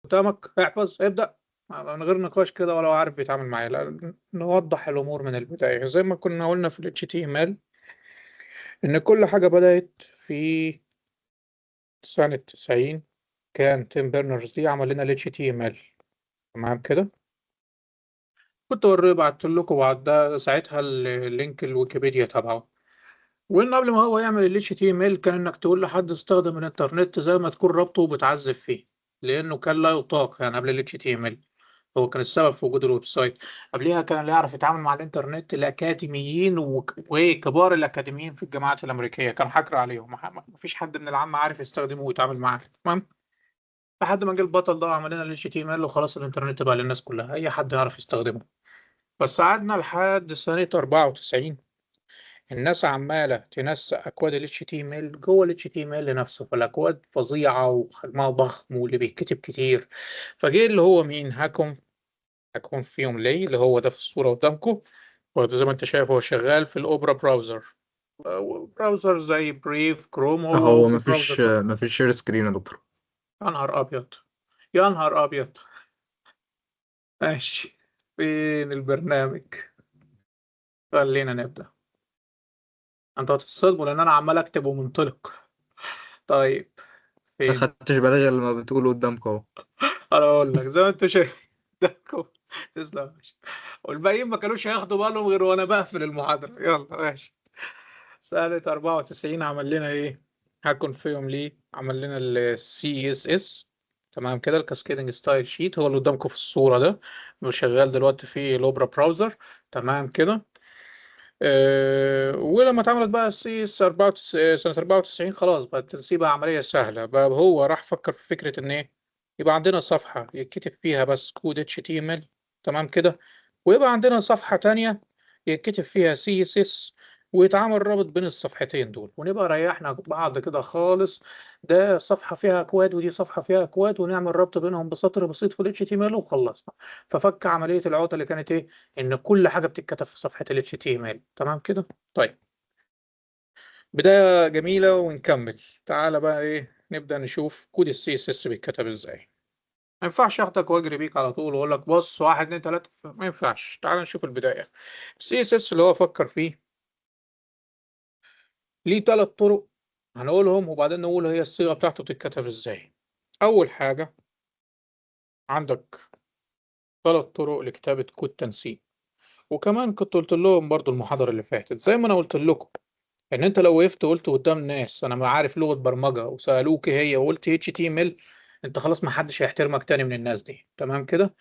قدامك احفظ ابدأ من غير نقاش كده ولا هو عارف بيتعامل معايا. لا، نوضح الأمور من البداية زي ما كنا قلنا في ال HTML إن كل حاجة بدأت في سنة 90. كان تيم بيرنرز دي عمل لنا ال HTML. تمام كده. كنت بعت لكم بعد ده ساعتها اللينك الويكيبيديا تبعه. وإن قبل ما هو يعمل ال HTML كان إنك تقول لحد استخدم الإنترنت زي ما تكون رابطه وبتعذب فيه، لأنه كان لا يطاق يعني قبل ال HTML. هو كان السبب في وجود الويب سايت. قبليها كان اللي يعرف يتعامل مع الإنترنت الأكاديميين وكبار الأكاديميين في الجامعات الأمريكية، كان حكر عليهم. مفيش حد من العامة عارف يستخدمه ويتعامل معاه. تمام. لحد ما جه البطل ده وعمل لنا ال HTML وخلاص الإنترنت بقى للناس كلها، أي حد يعرف يستخدمه. بس قعدنا لحد سنة 94 الناس عمالة تنسق أكواد ال HTML جوه ال HTML نفسه، فالأكواد فظيعة وحجمها ضخم واللي بيتكتب كتير. فجه اللي هو مين هكون فيهم ليه اللي هو ده في الصورة قدامكم. وزي ما انت شايف هو شغال في الأوبرا براوزر. براوزر زي بريف كروم، هو هو براوزر مفيش ده. مفيش شير سكرين يا دكتور. يا نهار أبيض، يا نهار أبيض. ماشي، فين البرنامج؟ خلينا نبدأ. انتوا هتتصدموا لأن أنا عمال أكتب ومنطلق. طيب، ما فين؟ خدتش بالك غير لما بتقوله قدامك اهو. انا اقول لك زي ما انتوا شايفين ده تسلم يا باشا. والباقيين ما كانوش هياخدوا بالهم غير وانا بقفل المحاضره. يلا ماشي. سنه 94 عمل لنا ايه؟ هكون فيهم ليه عمل لنا السي اس اس. تمام كده، الكاسكيدنج ستايل شيت هو اللي قدامكم في الصوره ده. شغال دلوقتي في الاوبرا براوزر. تمام كده. ولما اتعملت بقى السي اس 94 سنة 94 خلاص بقى التنسيق بقى عملية سهلة. بقى هو راح فكر في فكرة إن إيه، يبقى عندنا صفحة يتكتب فيها بس كود HTML. تمام كده. ويبقى عندنا صفحة تانية يتكتب فيها CSS، ويتعمل رابط بين الصفحتين دول ونبقى ريحنا بعض كده خالص. ده صفحة فيها أكواد ودي صفحة فيها أكواد، ونعمل ربط بينهم بسطر بسيط في ال HTML وخلصنا. ففك عملية العقدة اللي كانت إيه، ان كل حاجه بتتكتب في صفحه ال HTML. تمام كده. طيب، بدايه جميله ونكمل. تعالى بقى ايه نبدا نشوف كود ال CSS بيتكتب ازاي. ما ينفعش اخدك واجري بيك على طول واقول لك بص واحد اتنين تلاته، ما ينفعش. تعال نشوف البدايه. ال CSS اللي هو فكر فيه ليه ثلاث طرق هنقولهم وبعدين نقول هي الصيغه بتاعته بتتكتب ازاي. اول حاجه، عندك ثلاث طرق لكتابه كود تنسيق. وكمان كنت قلت لهم برضو المحاضره اللي فاتت زي ما انا قلت لكم ان انت لو وقفت قلت قدام ناس انا ما عارف لغة برمجة وسألوك إيه هي وقلت HTML، انت خلاص ما حدش هيحترمك تاني من الناس دي. تمام كده.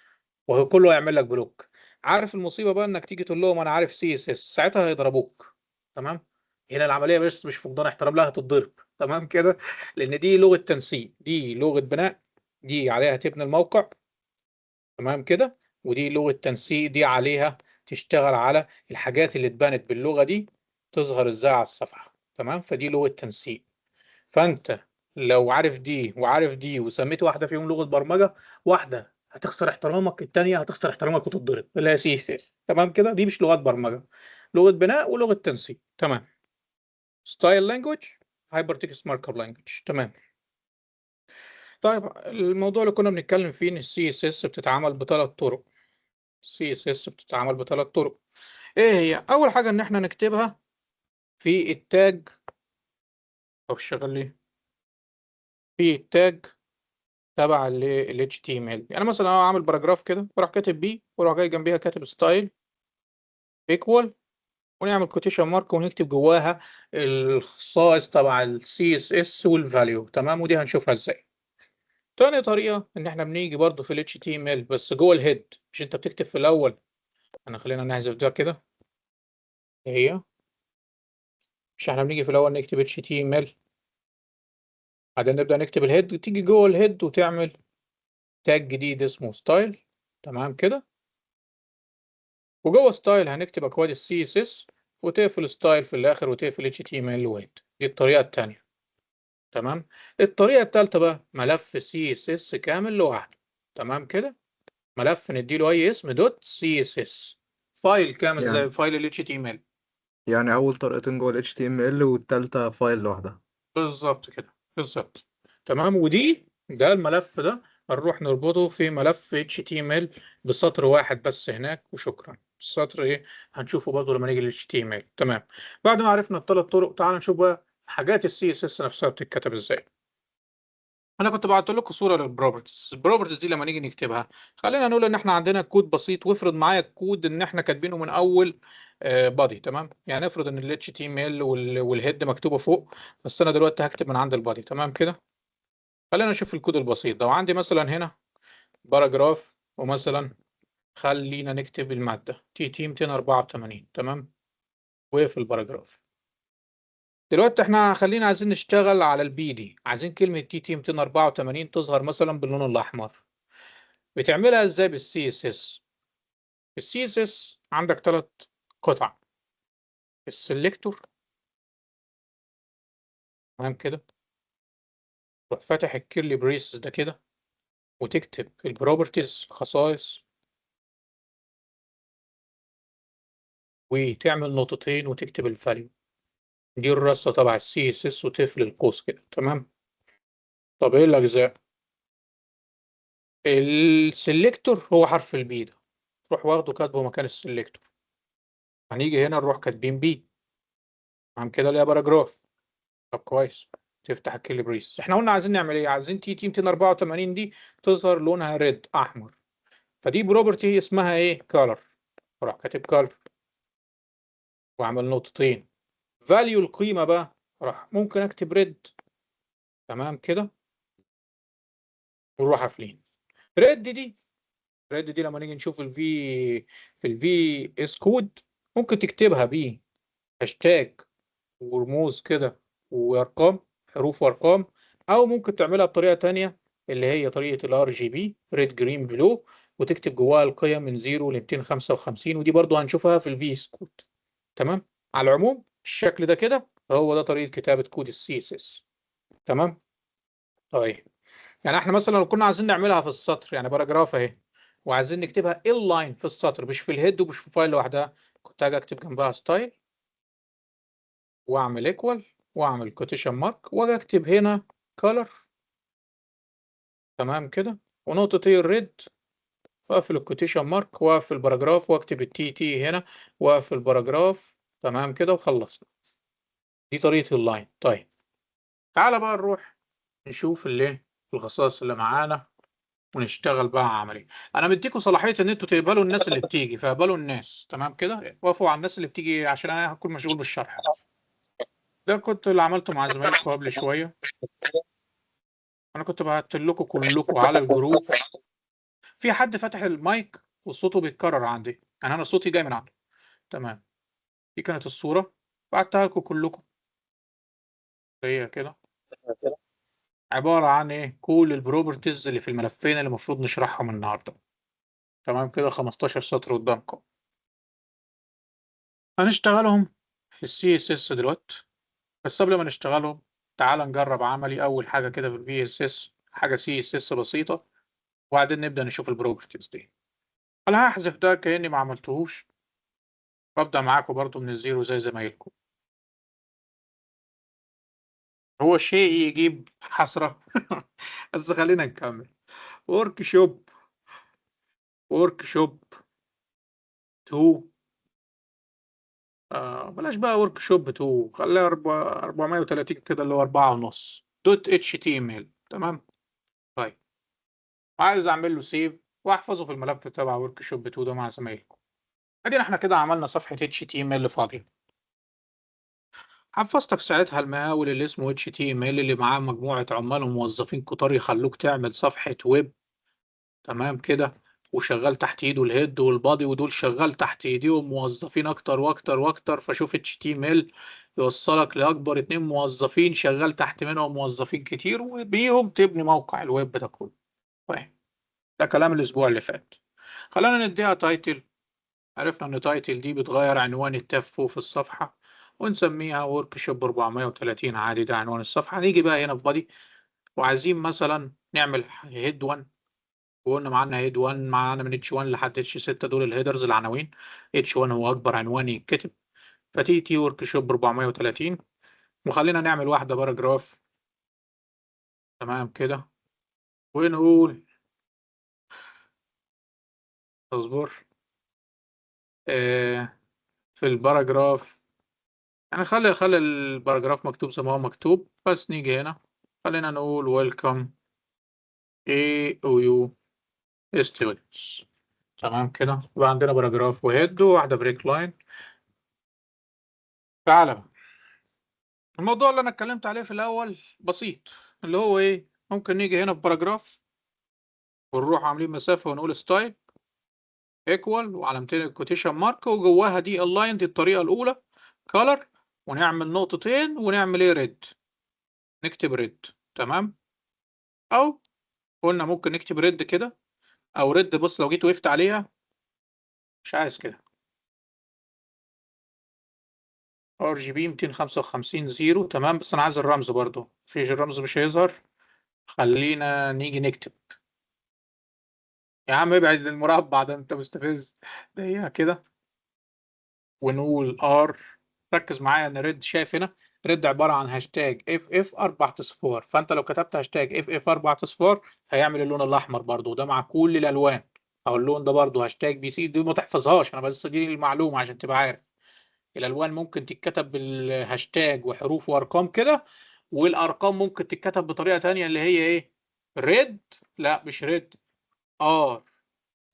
وكله هيعمل لك بلوك. عارف المصيبة بقى انك تيجي تقول لهم انا عارف CSS، ساعتها هيضربوك. تمام. هنا العملية بس مش فقدان احترام، لا هتتضرب. تمام كده. لان دي لغة تنسيق، دي لغة بناء، دي عليها تبني الموقع. تمام كده. ودي لغة تنسيق، دي عليها تشتغل على الحاجات اللي اتبنت باللغة دي تظهر ازاي على الصفحة. تمام. فدي لغة تنسيق. فانت لو عارف دي وعارف دي وسميت واحدة فيهم لغة برمجة، واحدة هتخسر احترامك، التانية هتخسر احترامك وتتضرب، اللي هي CSS. تمام كده. دي مش لغات برمجة، لغة بناء ولغة تنسيق. تمام. ستايل لانجوج، هايبر تكست ماركر لانجوج. تمام. طيب، الموضوع اللي كنا بنتكلم فيه ان السي اس اس بتتعمل بثلاث طرق. السي اس اس بتتعمل بثلاث طرق. ايه هي؟ اول حاجه ان احنا نكتبها في التاج. او شغال ليه في التاج تبع ال HTML. يعني مثلا انا اعمل باراجراف كده واروح كاتب بي واروح جاي جنبيها كاتب ستايل ايكوال، ونعمل كوتيشن مارك ونكتب جواها الخصائص تبع السي اس اس والفاليو. تمام. ودي هنشوفها ازاي. تاني طريقه ان احنا بنيجي برضو في ال HTML بس جوه الهيد، مش انت بتكتب في الاول. خلينا نحذف ده كده. هي مش احنا بنيجي في الاول نكتب HTML، بعدين نبدأ نكتب الهيد وتيجي جوه الهيد وتعمل تاج جديد اسمه ستايل. تمام كده. وجوه ستايل هنكتب اكواد السي اس اس وتقفل ستايل في الاخر وتقفل اتش تي ام ال ويت. دي الطريقة التانية. تمام. الطريقة التالتة بقى ملف سي اس اس كامل لوحده. تمام كده. ملف نديله اي اسم دوت سي اس اس، فايل كامل يعني زي فايل ال HTML. يعني أول طريقتين جوه ال HTML والتالتة فايل لوحدها. بالظبط كده، بالظبط. تمام. ودي ده الملف ده هنروح نربطه في ملف HTML بسطر واحد بس هناك وشكرا. السطر ايه هنشوفه برضه لما نيجي لل HTML. تمام. بعد ما عرفنا الثلاث طرق تعال نشوف بقى حاجات ال CSS نفسها بتتكتب ازاي. انا كنت بعت لكم صوره للبروبرتيز. البروبرتيز دي لما نيجي نكتبها خلينا نقول ان احنا عندنا كود بسيط، وافرض معايا الكود ان احنا كاتبينه من اول بادي. تمام. يعني افرض ان ال HTML والهيد مكتوبه فوق، بس انا دلوقتي هكتب من عند البادي. تمام كده. خلينا نشوف الكود البسيط ده. وعندي مثلا هنا باراجراف، ومثلا خلينا نكتب المادة TT 284. تمام. وفي الباراجراف دلوقتي احنا خلينا عايزين نشتغل على البي دي، عايزين كلمة TT 284 تظهر مثلا باللون الأحمر. بتعملها ازاي بالسي اس اس؟ السي اس اس عندك ثلاث قطع: السلكتور، تمام كده، تروح فاتح الكيرلي بريسز ده كده، وتكتب البروبرتيز خصائص، وتعمل نقطتين وتكتب الفاليو. دي الرصة تبع السي اس اس، وتقفل القوس كده. تمام. طب ايه الاجزاء؟ السلكتور هو حرف البي ده، تروح واخده كاتبه مكان السلكتور. هنيجي هنا نروح كاتبين بي، تمام كده، اللي هي باراجراف. طب كويس. تفتح الكيرلي بريسز. احنا قلنا عايزين نعمل ايه؟ عايزين TT 284 دي تظهر لونها ريد احمر. فدي بروبرتي اسمها ايه؟ كولر. اروح كاتب كولر واعمل نقطتين. فاليو القيمه بقى، راح ممكن اكتب ريد. تمام كده. ونروح قافلين. ريد دي لما نيجي نشوف الفي اس كود، ممكن تكتبها ب هاشتاج ورموز كده وارقام، حروف وارقام، او ممكن تعملها بطريقه تانية اللي هي طريقه الار جي بي، ريد جرين بلو، وتكتب جواها القيم من 0 ل 255، ودي برضو هنشوفها في الفي اس كود. تمام. على العموم الشكل ده كده هو ده طريقه كتابه كود السي اس اس. تمام. طيب، يعني احنا مثلا لو كنا عايزين نعملها في السطر، يعني باراجراف اهي، وعايزين نكتبها لاين في السطر، مش في الهيد ومش في فايل لوحدها، كنت هاجي اكتب جنبها ستايل، واعمل ايكوال، واعمل كوتيشن مارك، واجي اكتب هنا كولر. تمام كده. ونقطة الريد، واقفل الكوتيشن مارك، واقفل الباراجراف، واكتب التي تي هنا، واقفل الباراجراف. تمام كده وخلصنا. دي طريقة اللاين. طيب تعالى بقى نروح نشوف الايه، الخصائص اللي معانا، ونشتغل بقى عملي. انا مديكم صلاحيه ان انتوا تقبلوا الناس اللي بتيجي، فاقبلوا الناس. تمام كده. وقفوا على الناس اللي بتيجي عشان انا هكون مشغول بالشرح. ده كنت اللي عملته مع زمايلكم قبل شويه. انا كنت بعت لكم كلكم على الجروب. في حد فتح المايك وصوته بيتكرر عندي، يعني انا صوتي جاي من عنده. تمام. دي كانت الصوره، بعتها لكم كلكم. هي كده عباره عن ايه؟ كل البروبرتيز اللي في الملفين اللي المفروض نشرحهم النهارده. تمام كده. 15 سطر قدامكم هنشتغلهم في السي اس اس دلوقتي. بس قبل ما نشتغلهم تعال نجرب عملي اول حاجه كده في الفي اس اس، حاجه سي اس اس بسيطه، وبعدين نبدا نشوف البروبرتيز دي. انا هحذف ده كاني ما عملتهوش، وابدا معاكم برضو من الزيرو زي زمايلكم. هو شيء يجيب حسره. بس خلينا نكمل. ورك شوب، ورك شوب 2. بلاش بقى ورك شوب 2، خليها 430 كده، اللي هو 4 ونص دوت اتش تي ام ال. تمام. طيب عايز اعمل له سيف واحفظه في الملف تبع ورك شوب 2 ده مع زمايلكم. ادينا احنا كده عملنا صفحه HTML فاضيه. حفظتك ساعتها المقاول اللي اسمه HTML، اللي معاه مجموعه عمال وموظفين كتار يخلوك تعمل صفحه ويب. تمام كده. وشغال تحت ايده الهيد والبادي، ودول شغال تحت ايديهم موظفين اكتر واكتر واكتر. فشوف HTML يوصلك لاكبر 2 موظفين شغال تحت منهم موظفين كتير، وبيهم تبني موقع الويب ده كله. طيب ده كلام الاسبوع اللي فات. خلينا نديها تايتل. عرفنا ان تايتل دي بتغير عنوان التاب فوق في الصفحة، ونسميها ورك شوب 430 عادي، ده عنوان الصفحة. نيجي بقى هنا في بادي، وعايزين مثلا نعمل هيد 1. وقلنا معانا هيد 1، معانا من اتش 1 لحد اتش 6، دول الهيدرز العناوين. اتش 1 هو اكبر عنوان يتكتب. فتي تي ورك شوب 430. وخلينا نعمل واحدة باراجراف. تمام كده. ونقول اصبر. في الباراجراف يعني خلي الباراجراف مكتوب زي ما هو مكتوب، بس نيجي هنا خلينا نقول welcome AOU students. تمام كده يبقى عندنا باراجراف وهيد وواحدة بريك لاين. تعالى بقى الموضوع اللي انا اتكلمت عليه في الاول بسيط، اللي هو ايه؟ ممكن نيجي هنا في باراجراف ونروح عاملين مسافة ونقول ستايل ايكوال وعلامتين الكوتيشن مارك، وجواها دي الاين، دي الطريقة الأولى color، ونعمل نقطتين ونعمل ايه؟ ريد، نكتب ريد. تمام. او قلنا ممكن نكتب ريد كده او ريد، بص لو جيت وقفت عليها مش عايز كده، ار جي بي 255 زيرو. تمام بس انا عايز الرمز برضو، فيش الرمز مش هيظهر. خلينا نيجي نكتب، يا عم ابعد المربع ده انت مستفز. دقيقة كده ونقول ار. ركز معايا ان ريد، شايف هنا ريد عبارة عن هاشتاج اف 4 فانت لو كتبت هاشتاج اف 4 هيعمل اللون الاحمر برضو، وده مع كل الالوان. او اللون ده برضو هاشتاج بي سي، دي ما تحفظهاش انا بس دي المعلومة عشان تبقى عارف. الالوان ممكن تتكتب بالهاشتاج وحروف وارقام كده، والارقام ممكن تتكتب بطريقة تانية اللي هي ايه؟ ريد، لا مش ريد، ار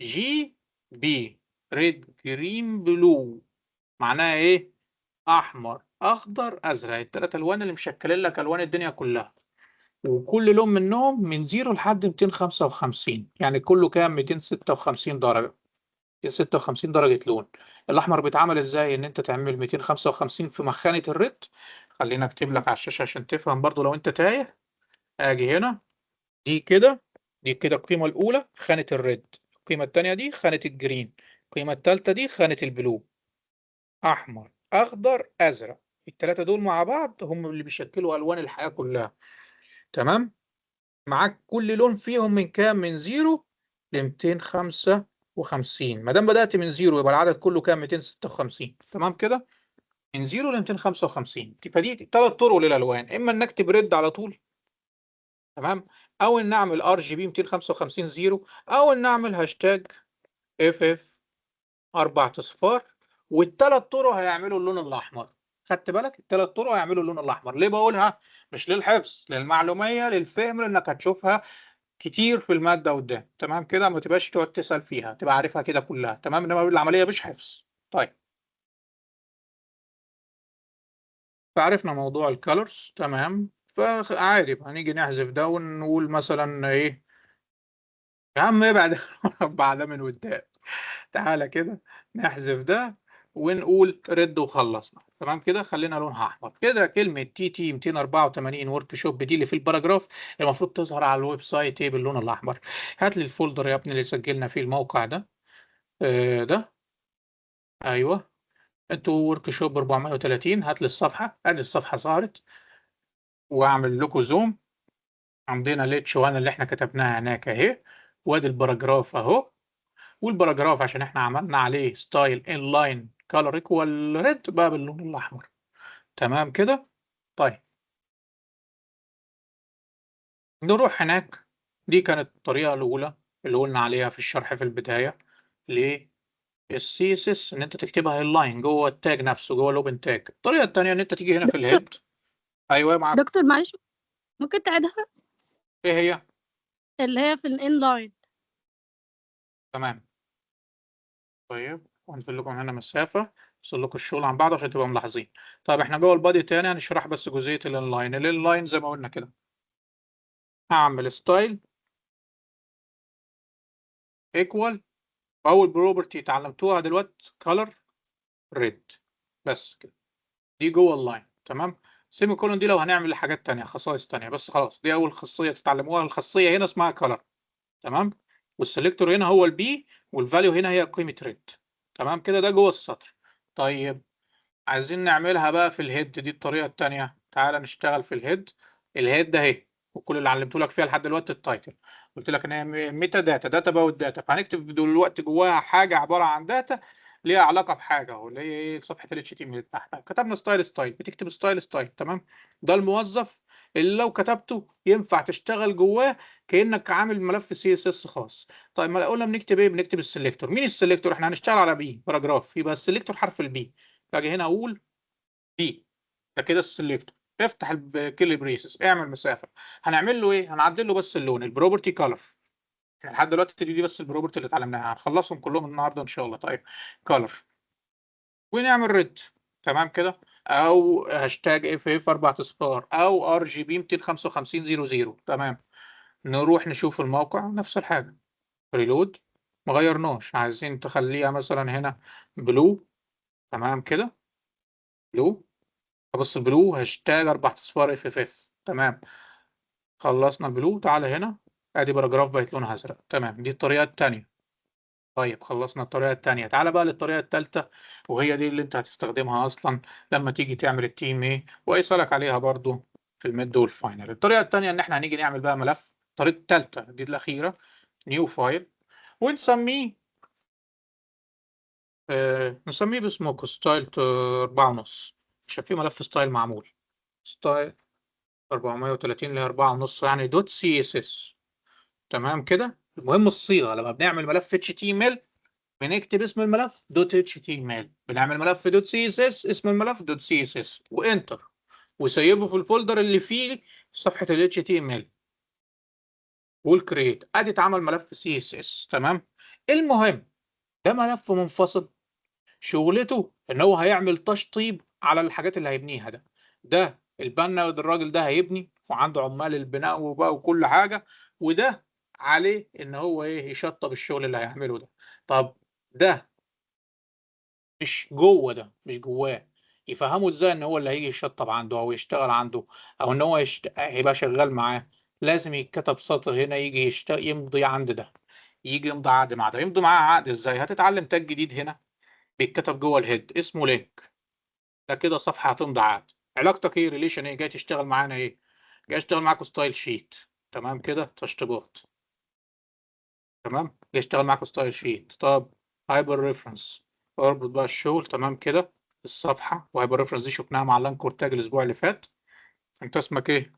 جي بي، ريد جرين بلو. معناها ايه؟ احمر اخضر ازرق، الثلاث الوان اللي مشكلين لك الوان الدنيا كلها. وكل لون منهم من 0 لحد 255، يعني كله كام؟ 256 درجه. 256 درجه لون. الاحمر بيتعمل ازاي؟ ان انت تعمل 255 في مخانه الريد. خلينا اكتب لك على الشاشه عشان تفهم برضو لو انت تايه. اجي هنا، دي كده، دي كده القيمه الاولى خانه الريد، القيمه الثانيه دي خانه الجرين، القيمه الثالثه دي خانه البلو. احمر اخضر ازرق، الثلاثه دول مع بعض هم اللي بيشكلوا الوان الحياه كلها. تمام. معاك كل لون فيهم من كام؟ من 0 ل 255. ما دام بدات من 0 يبقى العدد كله كام؟ 256. تمام كده، من 0 ل 255. تبقى دي ثلاث طرق للالوان، اما ان نكتب ريد على طول، تمام، او ان نعمل ار جي بي 255 0، او ان نعمل هاشتاج اف 4 والثلاث طرق هيعملوا اللون الاحمر. خدت بالك؟ الثلاث طرق هيعملوا اللون الاحمر. ليه بقولها؟ مش للحفظ، للمعلوميه، للفهم، لانك هتشوفها كتير في الماده قدام. تمام كده، ما تبقاش تقعد تسال فيها، تبقى عارفها كده كلها. تمام، انما العمليه مش حفظ. طيب، فعرفنا موضوع الكالرز. تمام، فعادي هنيجي نحذف ده ونقول مثلا ايه؟ يا عم ابعد المربع ده من قدام. تعالى كده نحذف ده ونقول رد وخلصنا. تمام كده، خلينا لونها احمر كده. كلمه تي تي 284 ورك شوب دي اللي في الباراجراف المفروض تظهر على الويب سايت ايه؟ باللون الاحمر. هات لي الفولدر يا ابني اللي سجلنا فيه الموقع ده. ده ايوه، انتوا ورك شوب 430. هات لي الصفحه، ادي الصفحه ظهرت. واعمل لكم زوم. عندنا الاتش 1 اللي احنا كتبناها هناك اهي، وادي الباراجراف اهو. والباراجراف عشان احنا عملنا عليه ستايل انلاين كولر ايكوال ريد بقى باللون الاحمر. تمام كده. طيب نروح هناك. دي كانت الطريقه الاولى اللي قلنا عليها في الشرح في البدايه للسي اس اس، ان انت تكتبها انلاين جوه التاج نفسه، جوه الاوبن تاج. الطريقه الثانيه ان انت تيجي هنا في دكتور الهيد. ايوه معاك. دكتور معلش، ممكن تعيدها؟ ايه هي؟ اللي هي في الانلاين. تمام. طيب وهنزل لكم هنا مسافه، افصل لكم الشغل عن بعض عشان تبقوا ملاحظين. طيب احنا جوه البادي تاني هنشرح بس جزئيه الانلاين. الانلاين زي ما قلنا كده، هعمل ستايل ايكوال، اول بروبرتي اتعلمتوها دلوقتي كولر ريد، بس كده. دي جوه اللاين. تمام. سيمي كولون دي لو هنعمل حاجات تانية، خصائص تانية، بس خلاص دي اول خاصيه تتعلموها. الخاصيه هنا اسمها كولر. تمام. والسلكتور هنا هو البي، والفاليو هنا هي قيمه ريد. تمام كده، ده جوه السطر. طيب عايزين نعملها بقى في الهيد، دي الطريقة التانية. تعالى نشتغل في الهيد. الهيد ده اهي، وكل اللي علمته لك فيها لحد دلوقتي التايتل. قلت لك ان هي ميتا داتا، داتا باوت داتا، فهنكتب دلوقتي جواها حاجة عبارة عن داتا ليها علاقة بحاجة اهو، اللي هي ايه؟ صفحة ال HTML اللي تحت. كتبنا ستايل، ستايل بتكتب ستايل، ستايل. تمام. ده الموظف اللي لو كتبته ينفع تشتغل جواه كأنك عامل ملف CSS خاص. طيب ما قلنا بنكتب ايه؟ بنكتب السلكتور. مين السلكتور؟ احنا هنشتغل على بي باراجراف، يبقى السلكتور حرف البي. فاجي هنا اقول بي، ده كده السلكتور. افتح الكيرلي بريسز، اعمل مسافه. هنعمل له ايه؟ هنعدل له بس اللون، البروبرتي كلر. احنا لحد دلوقتي دي بس البروبرتي اللي اتعلمناها، هنخلصهم كلهم النهارده ان شاء الله. طيب كلر، ونعمل ريد. تمام كده، او هاشتاج اف 4 اصفار، او RGB 25500. تمام. نروح نشوف الموقع، نفس الحاجه، ريلود. ما غيرناش، عايزين تخليها مثلا هنا بلو. تمام كده، بلو. ابص البلو هاشتاج 4 اصفار اف. تمام. خلصنا البلو، تعالى هنا، ادي باراجراف بقت لونها ازرق. تمام، دي الطريقه الثانيه. طيب خلصنا الطريقه الثانيه، تعالى بقى للطريقه الثالثه، وهي دي اللي انت هتستخدمها اصلا لما تيجي تعمل التيم ايه، ويسالك عليها برضو في الميد والفاينل. الطريقه الثانيه ان احنا هنيجي نعمل بقى ملف. الطريقه الثالثه دي الاخيره، نيو فايل، ونسميه نسميه باسمه ستايل 4.5، عشان في ملف ستايل معمول، ستايل 430 ل 4.5 يعني دوت CSS. تمام كده. المهم الصيغه، لما بنعمل ملف HTML بنكتب اسم الملف دوت HTML، بنعمل ملف دوت CSS اسم الملف دوت CSS، وانتر، وسيبه في الفولدر اللي فيه صفحه ال HTML، والكرييت. ادي اتعمل ملف CSS. تمام. المهم ده ملف منفصل، شغلته ان هو هيعمل تشطيب على الحاجات اللي هيبنيها. ده البنا، الراجل ده هيبني وعنده عمال البناء وبقى وكل حاجه، وده عليه ان هو ايه، يشطب الشغل اللي هيعمله ده. طب ده مش جوه، ده مش جواه، يفهموا ازاي ان هو اللي هيجي يشطب عنده او يشتغل عنده، او ان هو هيبقى شغال معاه؟ لازم يتكتب سطر هنا، يجي يمضي عند ده، يجي يمضي عقد مع ده. يمضي معاه عقد ازاي؟ هتتعلم تاج جديد هنا بيتكتب جوه الهيد اسمه لينك. ده كده صفحه هتمضي عقد. علاقتك ايه؟ ريليشن ايه؟ جاي تشتغل معانا ايه؟ جاي اشتغل معاكم ستايل شيت. تمام كده، تشطيبات. تمام، جاي اشتغل معاكم ستايل شيت. طب هايبر ريفرنس، اربط بقى الشغل. تمام كده، الصفحه. وهايبر ريفرنس دي شفناها مع اللانكور تاج الاسبوع اللي فات. انت اسمك ايه؟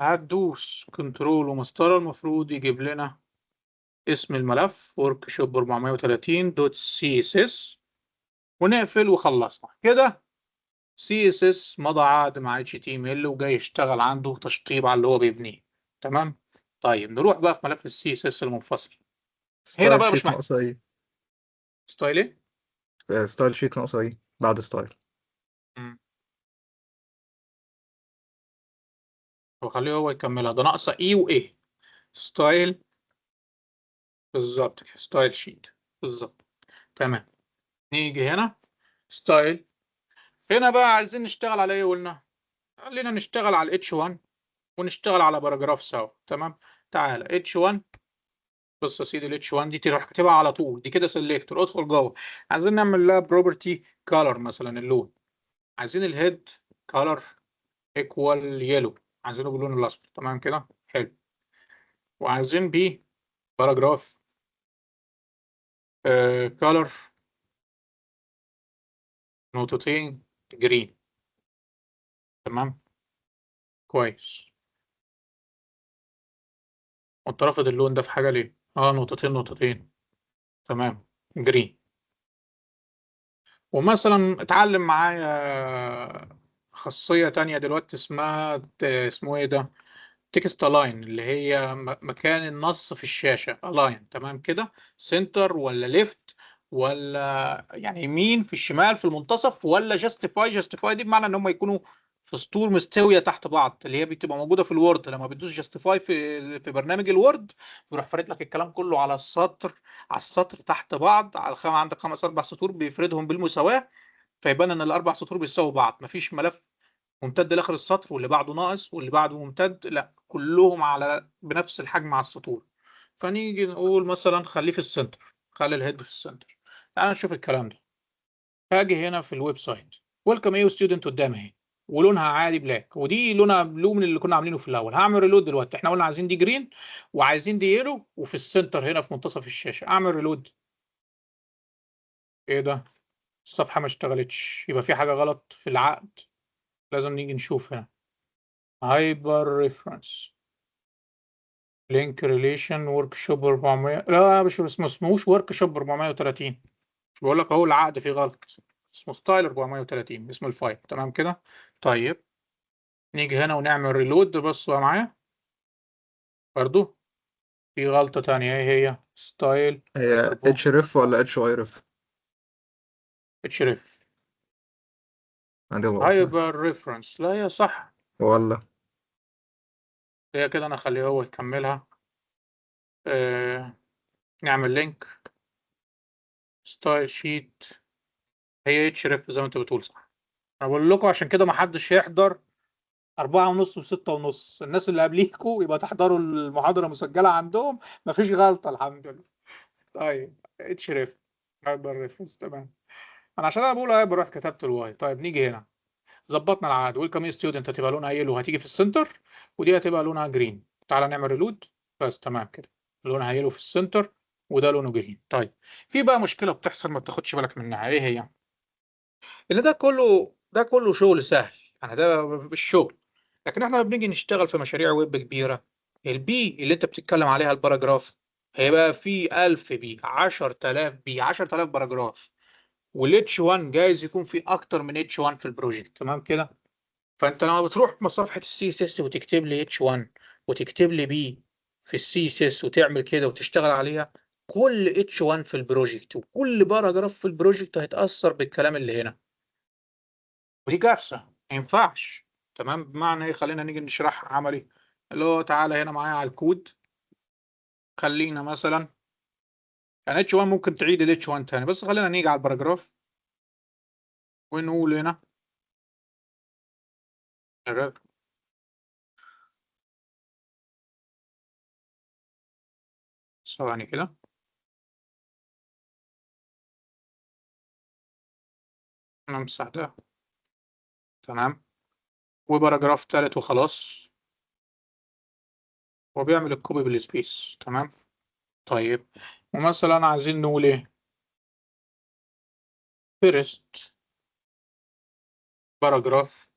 هتدوس كنترول ومسطره، المفروض يجيب لنا اسم الملف ورك شوب 430 دوت CSS، ونقفل وخلصنا كده. CSS مضى عقد مع HTML وجاي يشتغل عنده تشطيب على اللي هو بيبنيه. تمام. طيب نروح بقى في ملف ال CSS المنفصل. هنا ستايل بقى مش شيت محتاج ناقصة ايه؟ ستايل ايه؟ ستايل شيت ناقصة ايه بعد ستايل؟ مم. وخليه هو يكملها، ده ناقصه اي وايه. ستايل، بالظبط كده، ستايل شيت، بالظبط. تمام. نيجي هنا ستايل. هنا بقى عايزين نشتغل على ايه؟ قلنا خلينا نشتغل على ال H1 ونشتغل على باراجراف سوا. تمام. تعالى H1. بص يا سيدي، ال H1 دي تروح كاتبها على طول، دي كده سيلكتور. ادخل جوه، عايزين نعمل لها بروبرتي كالر مثلا، اللون. عايزين الهيد كالر ايكوال يلو، عايزينه باللون الاصفر. تمام كده، حلو. وعايزين بي باراجراف كالر نقطتين جرين. تمام، كويس. وانت رافض اللون ده في حاجه ليه؟ نقطتين نقطتين. تمام، جرين. ومثلا اتعلم معايا خاصيه تانية دلوقتي اسمها اسمه ايه ده، تكست الاين، اللي هي مكان النص في الشاشه الاين. تمام كده، سنتر ولا ليفت، ولا يعني يمين في الشمال في المنتصف، ولا جاستيفاي. جاستيفاي دي بمعنى ان هم يكونوا في سطور مستويه تحت بعض، اللي هي بتبقى موجوده في الوورد. لما بتدوس جاستيفاي في برنامج الوورد بيروح فارد لك الكلام كله على السطر، على السطر تحت بعض، على عندك خمس اربع سطور بيفردهم بالمساواه، فيبان ان الاربع سطور بيساووا بعض. مفيش ملف ممتد لاخر السطر واللي بعده ناقص واللي بعده ممتد، لا، كلهم على بنفس الحجم على السطور. فنيجي نقول مثلا خليه في السنتر، خلي الهيد في السنتر. تعال نشوف الكلام ده. هاجي هنا في الويب سايت، ويلكم ايه ستودنت قدامي اهي، ولونها عادي بلاك، ودي لونها بلو من اللي كنا عاملينه في الاول. هعمل ريلود دلوقتي، احنا قلنا عايزين دي جرين وعايزين دي يلو، وفي السنتر هنا في منتصف الشاشه. اعمل ريلود. ايه ده؟ الصفحه ما اشتغلتش، يبقى في حاجه غلط في العقد. لازم نيجي نشوف هنا. هايبر ريفرنس لينك ريليشن ورك شوب 400. لا مش اسمهوش ورك شوب 430. مش بقول لك اهو العقد فيه غلط، اسمه ستايل 430 اسم الفايل. تمام كده. طيب نيجي هنا ونعمل ريلود. بص بقى معايا برضو في غلطة تانية. ايه هي؟ ستايل هي اتش ريف ولا اتش واي ريف؟ اتشرف عندي غلط هايبر ريفرنس. لا هي صح. ولا هي كده انا اخليه هو يكملها. نعمل لينك ستايل شيت. هي اتشرف زي ما انت بتقول صح. انا بقول لكم عشان كده ما حدش يحضر 4:30 و6:30. الناس اللي قبليكوا يبقى تحضروا المحاضرة مسجلة عندهم مفيش غلطة الحمد لله. طيب اتشرف هايبر ريفرنس. تمام. انا عشان انا بقول هايبر رحت كتبت الواي. طيب نيجي هنا ظبطنا العقد. ويلكم ستودنت هتبقى لونها يلو هتيجي في السنتر، ودي هتبقى لونها جرين. تعالى نعمل ريلود. بس تمام كده لونها يلو في السنتر وده لونه جرين. طيب في بقى مشكلة بتحصل ما بتاخدش بالك منها. ايه هي؟ ان ده كله شغل سهل. يعني ده بالشغل. لكن احنا لما بنيجي نشتغل في مشاريع ويب كبيرة، البي اللي انت بتتكلم عليها الباراجراف هيبقى في 1000 بي، 10000 بي، 10000 باراجراف. والاتش 1 جايز يكون في اكتر من اتش 1 في البروجكت. تمام كده. فانت لما بتروح صفحه السي اس اس وتكتب لي اتش 1 وتكتب لي بي في السي اس اس وتعمل كده وتشتغل عليها، كل اتش 1 في البروجكت وكل باراجراف في البروجكت هيتاثر بالكلام اللي هنا. ودي كارثه ما ينفعش. تمام. بمعنى ايه؟ خلينا نيجي نشرحها عملي. اللي هو تعالى هنا معايا على الكود. خلينا مثلا يعني اتش 1 ممكن تعيد الاتش 1 تاني، بس خلينا نيجي على الباراجراف ونقول هنا ثواني كده. نمسح ده. تمام. وباراجراف تالت وخلاص. هو بيعمل الكوبي بالسبيس. تمام. طيب ومثلا عايزين نقول ايه؟ فيرست باراجراف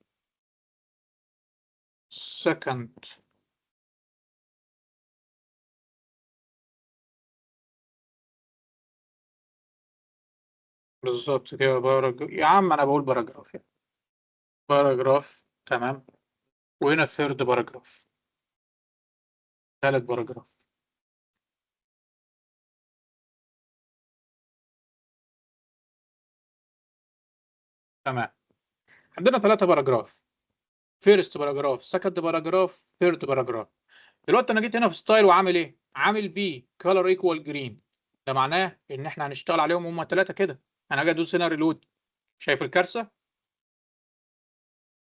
سكند. بالظبط كده يا عم انا بقول باراجراف يعني. باراجراف. تمام. وهنا ثيرد باراجراف، ثالث باراجراف. تمام. عندنا ثلاثة باراجراف. فيرست باراجراف، سكند باراجراف، ثيرد باراجراف. دلوقتي انا جيت هنا في ستايل وعامل ايه؟ عامل بي كولر ايكوال جرين. ده معناه ان احنا هنشتغل عليهم هما ثلاثة كده. انا هاجي ادوس هنا ريلود. شايف الكارثة؟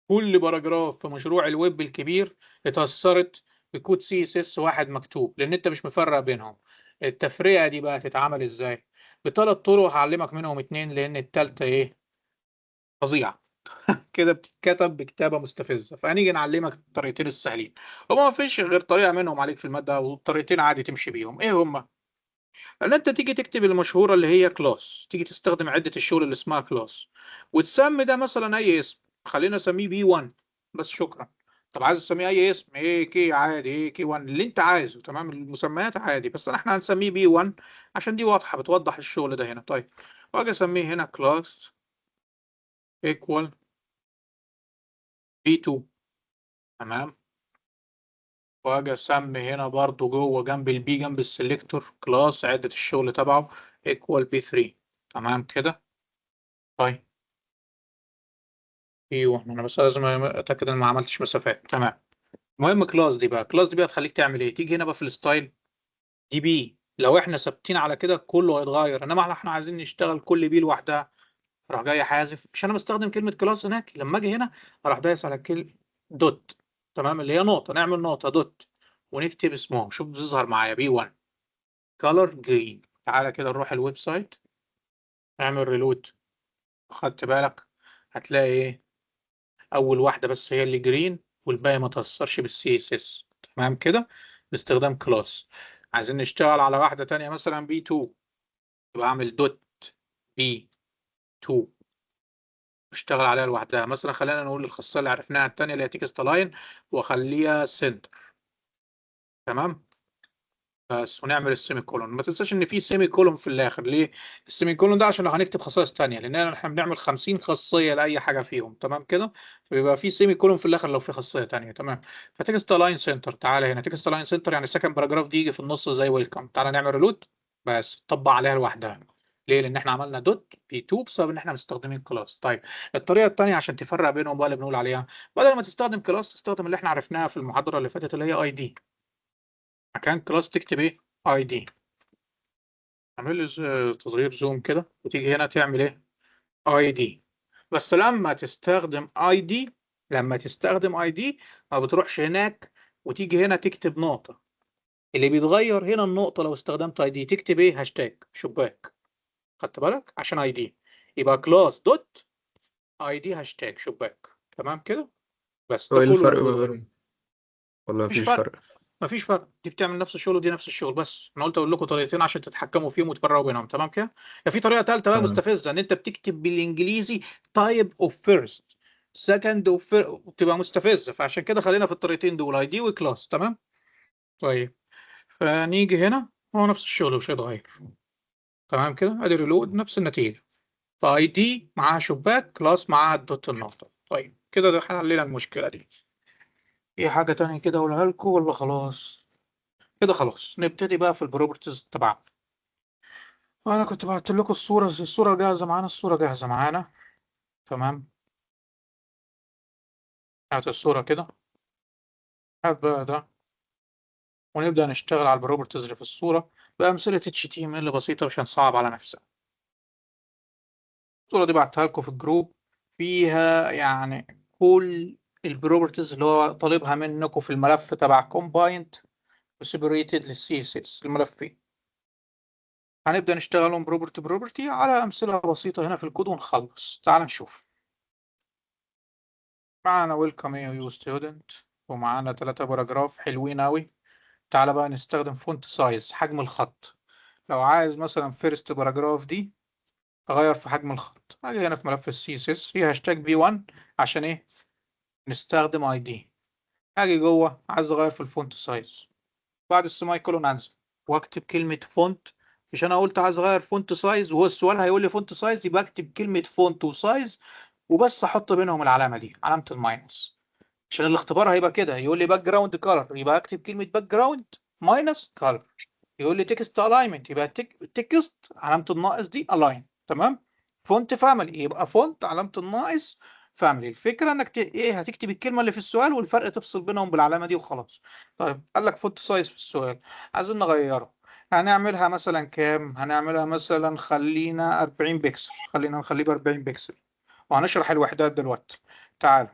كل باراجراف في مشروع الويب الكبير اتأثرت بكود سي اس اس واحد مكتوب، لان انت مش مفرق بينهم. التفرقة دي بقى تتعمل ازاي؟ بثلاث طرق هعلمك منهم اتنين، لان التالتة ايه؟ فظيعة. كده بتتكتب بكتابة مستفزة. فهنيجي نعلمك الطريقتين السهلين. هما مفيش غير طريقة منهم عليك في المادة، والطريقتين عادي تمشي بيهم. ايه هما؟ ان انت تيجي تكتب المشهورة اللي هي كلاس، تيجي تستخدم عدة الشغل اللي اسمها كلاس، وتسمي ده مثلا اي اسم. خلينا اسميه بي 1 بس. شكرا. طب عايز تسميه اي اسم، ايه كي عادي، ايه كي 1 اللي انت عايزه. تمام. المسميات عادي، بس احنا هنسميه بي 1 عشان دي واضحة بتوضح الشغل ده هنا. طيب واجي اسميه هنا كلاس ايكوال بي 2. تمام. واجي اسمي هنا برضو جوه جنب البي جنب السلكتور كلاس عدة الشغل تبعه ايكوال بي 3. تمام كده. طيب ايوه انا بس لازم اتاكد ان ما عملتش مسافات. تمام. المهم كلاس دي بقى تخليك تعمل ايه؟ تيجي هنا بقى في الستايل دي بي. لو احنا ثابتين على كده كله هيتغير، انما احنا عايزين نشتغل كل بي لوحدها. راح جاي حازف. مش انا مستخدم كلمه كلاس هناك؟ لما اجي هنا راح دايس على كلمه دوت. تمام. اللي هي نقطه. نعمل نقطه دوت ونكتب اسمهم. شوف بيظهر معايا بي 1 كولر جرين. تعالى كده نروح الويب سايت. اعمل ريلود. خدت بالك؟ هتلاقي ايه؟ اول واحده بس هي اللي جرين، والباقي ما تاثرش بالسي اس اس. تمام كده. باستخدام كلاس. عايزين نشتغل على واحده تانية مثلا بي 2، يبقى اعمل دوت بي 2. اشتغل عليها لوحدها. مثلا خلينا نقول الخاصيه اللي عرفناها الثانيه اللي هي تكست لاين واخليها سنتر. تمام. بس ونعمل السيمي كولون. ما تنساش ان في سيمي كولون في الاخر. ليه السيمي كولون ده؟ عشان لو هنكتب خصائص تانية، لان احنا بنعمل 50 خاصيه لاي حاجه فيهم. تمام كده. فبيبقى في سيمي كولون في الاخر لو في خاصيه تانية. تمام. فتكست لاين سنتر. تعالى هنا تكست لاين سنتر يعني السكند باراجراف دي يجي في النص زي ويلكم. تعالى نعمل ريلود. بس طبق عليها لوحدها. ليه؟ لان احنا عملنا دوت بي 2 بسبب ان احنا مستخدمين كلاس. طيب الطريقه الثانيه عشان تفرق بينهم بقى اللي بنقول عليها، بدل ما تستخدم كلاس تستخدم اللي احنا عرفناها في المحاضره اللي فاتت اللي هي اي دي. مكان كلاس تكتب ايه؟ اي دي. اعمل لي تصغير زوم كده وتيجي هنا تعمل ايه؟ اي دي. بس لما تستخدم اي دي ما بتروحش هناك وتيجي هنا تكتب نقطة. اللي بيتغير هنا النقطة لو استخدمت اي دي تكتب ايه؟ هاشتاج شباك. خدت بالك؟ عشان اي دي يبقى كلاس دوت اي دي هاشتاج شباك. تمام كده. بس هو ده ايه كله اللي الفرق ما موجود. بينهم ولا مفيش مفيش فرق. فرق؟ مفيش فرق. دي بتعمل نفس الشغل ودي نفس الشغل. بس انا قلت اقول لكم طريقتين عشان تتحكموا فيهم وتفرقوا بينهم. تمام كده. في طريقه ثالثه بقى تمام. مستفزه ان انت بتكتب بالانجليزي تايب اوف فيرست سكند اوف بتبقى مستفزه. فعشان كده خلينا في الطريقتين دول اي دي وكلاس. تمام. طيب فنيجي هنا هو نفس الشغل مش هيتغير. تمام كده. ادي ريلود نفس النتيجه. فاي دي معاها شباك كلاس معاها الدوت النقطه. طيب كده ده حلينا المشكله دي. في حاجه تانية كده اقولها لكم ولا خلاص؟ كده خلاص نبتدي بقى في البروبرتيز تبعنا. انا كنت بعت لكم الصوره جاهزه معانا. الصوره جاهزه معانا. تمام. هات الصوره كده. هات بقى ده ونبدا نشتغل على البروبرتيز اللي في الصوره بامثله HTML بسيطه مش هنصعب على نفسنا. الصوره دي بعتها لكم في الجروب. فيها يعني كل البروبرتيز اللي هو طالبها منكم في الملف تبع كومبايند وسيبريتد للسي اس اس الملفين. هنبدا نشتغلهم بروبرتي على امثله بسيطه هنا في الكود ونخلص. تعال نشوف. معانا ويلكم يو ستودنت ومعانا 3 باراجراف حلوين أوي. تعالى بقى نستخدم فونت سايز حجم الخط. لو عايز مثلا فيرست باراجراف دي أغير في حجم الخط أجي هنا في ملف السي اس اس هي هاشتاج بي 1 عشان إيه؟ نستخدم اي دي. أجي جوه عايز أغير في الفونت سايز. بعد السماي كولون أنزل وأكتب كلمة فونت. مش أنا قلت عايز أغير فونت سايز وهو السؤال هيقول لي فونت سايز يبقى أكتب كلمة فونت وسايز وبس أحط بينهم العلامة دي علامة الماينس. عشان الاختبار هيبقى كده يقول لي باك جراوند كلر يبقى اكتب كلمه باك جراوند ماينس كلر. يقول لي تكست الاينمنت يبقى تكست علامه الناقص دي الاين. تمام. فونت فاميلي يبقى فونت علامه الناقص فاميلي. الفكره انك ايه هتكتب الكلمه اللي في السؤال والفرق تفصل بينهم بالعلامه دي وخلاص. طيب قال لك فونت سايز في السؤال عايزين نغيره. هنعملها مثلا كام؟ هنعملها مثلا خلينا 40 بكسل. خلينا نخليه ب 40 بكسل وهنشرح الوحدات دلوقتي. تعال.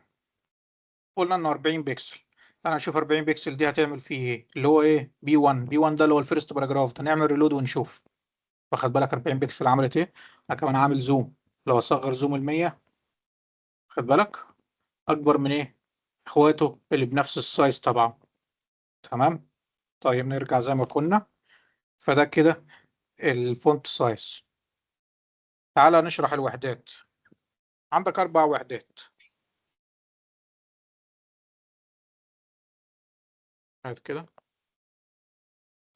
قلنا انه 40 بكسل. انا اشوف 40 بكسل دي هتعمل فيه ايه اللي هو ايه بي 1. بي 1 ده اللي هو الفيرست باراجراف ده. نعمل ريلود ونشوف. واخد بالك 40 بكسل عملت ايه؟ انا كمان عامل زوم. لو اصغر زوم ال 100 خد بالك اكبر من ايه اخواته اللي بنفس السايز طبعا. تمام. طيب نرجع زي ما كنا. فده كده الفونت سايز. تعالى نشرح الوحدات. عندك 4 وحدات. هات كده.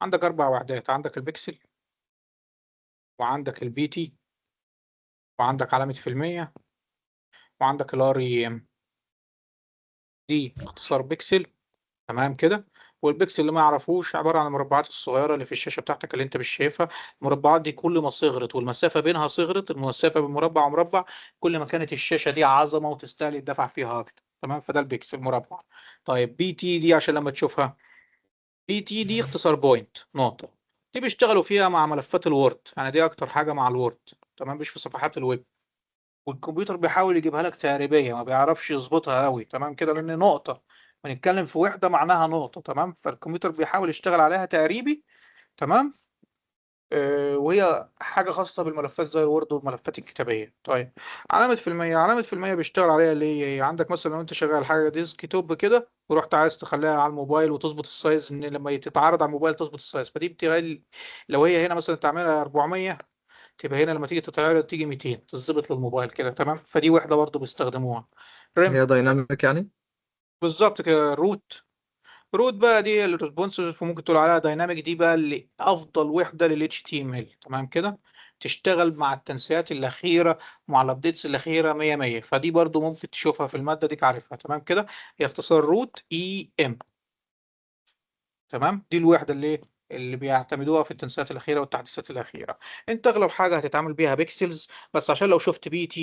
عندك 4 وحدات. عندك البكسل وعندك البي تي وعندك علامة في المية وعندك الار اي ام. دي اختصار بيكسل. تمام كده. والبيكسل اللي ما يعرفوش عبارة عن المربعات الصغيرة اللي في الشاشة بتاعتك اللي انت مش شايفها. المربعات دي كل ما صغرت والمسافة بينها صغرت المسافة بين مربع ومربع كل ما كانت الشاشة دي عظمة وتستاهل يدفع فيها أكتر. تمام. فده البيكسل مربع. طيب بي تي دي عشان لما تشوفها. بي تي دي اختصار بوينت نقطة. دي بيشتغلوا فيها مع ملفات الوورد. يعني دي أكتر حاجة مع الوورد. تمام. مش في صفحات الويب. والكمبيوتر بيحاول يجيبها لك تقريبية ما بيعرفش يظبطها قوي. تمام كده. لان نقطة بنتكلم في وحدة معناها نقطة. تمام. فالكمبيوتر بيحاول يشتغل عليها تقريبي. تمام. وهي حاجة خاصة بالملفات زي الوورد والملفات الكتابية. طيب علامة في المية. علامة في المية بيشتغل عليها اللي هي عندك مثلا لو انت شغال حاجة ديسك توب كده ورحت عايز تخليها على الموبايل وتظبط السايز ان لما تتعرض على الموبايل تظبط السايز. فدي بتغير لو هي هنا مثلا تعملها 400 تبقى هنا لما تيجي تتعرض تيجي 200 تظبط للموبايل كده. تمام، فدي وحده برضو بيستخدموها. ريم هي دايناميك يعني؟ بالظبط كده. روت بقى دي الريسبونسيف، وممكن تقول عليها دايناميك، دي بقى اللي افضل وحده لل HTML. تمام كده، تشتغل مع التنسيقات الاخيره ومع الابديتس الاخيره 100 100. فدي برضو ممكن تشوفها في الماده دي عارفها. تمام كده، هي اختصار روت EM. تمام، دي الوحده اللي بيعتمدوها في التنسيقات الاخيره والتحديثات الاخيره. انت اغلب حاجه هتتعامل بيها بيكسلز، بس عشان لو شفت BT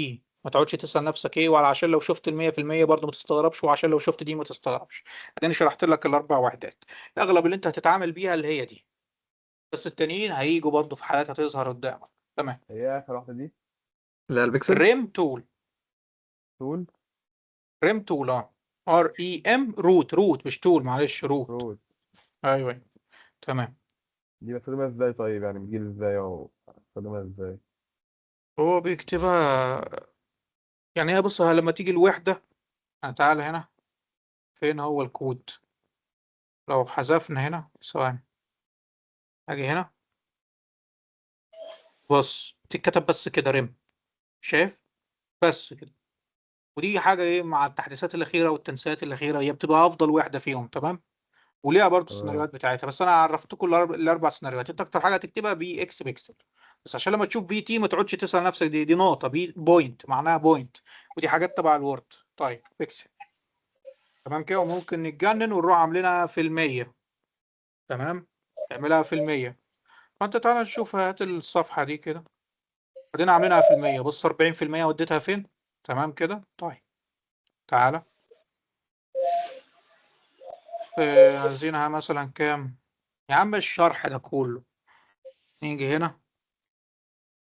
ما تقعدش تسال نفسك ايه، ولا عشان لو شفت ال 100% برضه ما تستغربش، وعشان لو شفت دي ما تستغربش. اديني شرحت لك الاربع وحدات. اغلب اللي انت هتتعامل بيها اللي هي دي، بس التانيين هيجوا برضه في حالات هتظهر قدامك. تمام. هي اخر واحده دي اللي هي البيكسل. ريم تول. تول. ريم تول REM. روت مش تول، معلش، روت. روت. ايوه تمام. دي بستخدمها ازاي طيب؟ يعني بتجيب ازاي او بستخدمها ازاي؟ هو بيكتبها يعني، هي بص لما تيجي الوحده، تعالى هنا، فين هو الكود؟ لو حذفنا هنا ثواني، اجي هنا، بص تتكتب بس كده ريم، شايف؟ بس كده. ودي حاجه ايه، مع التحديثات الاخيره والتنسيقات الاخيره هي بتبقى افضل وحده فيهم. تمام، وليها برضه تمام. السيناريوهات بتاعتها، بس انا عرفتكم الاربع سيناريوهات. انت اكتر حاجه تكتبها BX بيكسل، بس عشان لما تشوف BT ما تقعدش تسال نفسك دي نقطه، بوينت معناها بوينت، ودي حاجات تبع الوورد. طيب بيكسل. تمام كده، وممكن نتجنن ونروح عاملينها في المية. تمام، تعملها في المية. فانت تعالى نشوف، هات الصفحة دي كده، بعدين عاملينها في المية. بص 40% وديتها فين. تمام كده. طيب تعالى، عايزينها مثلا كام يا عم الشرح ده كله؟ نيجي هنا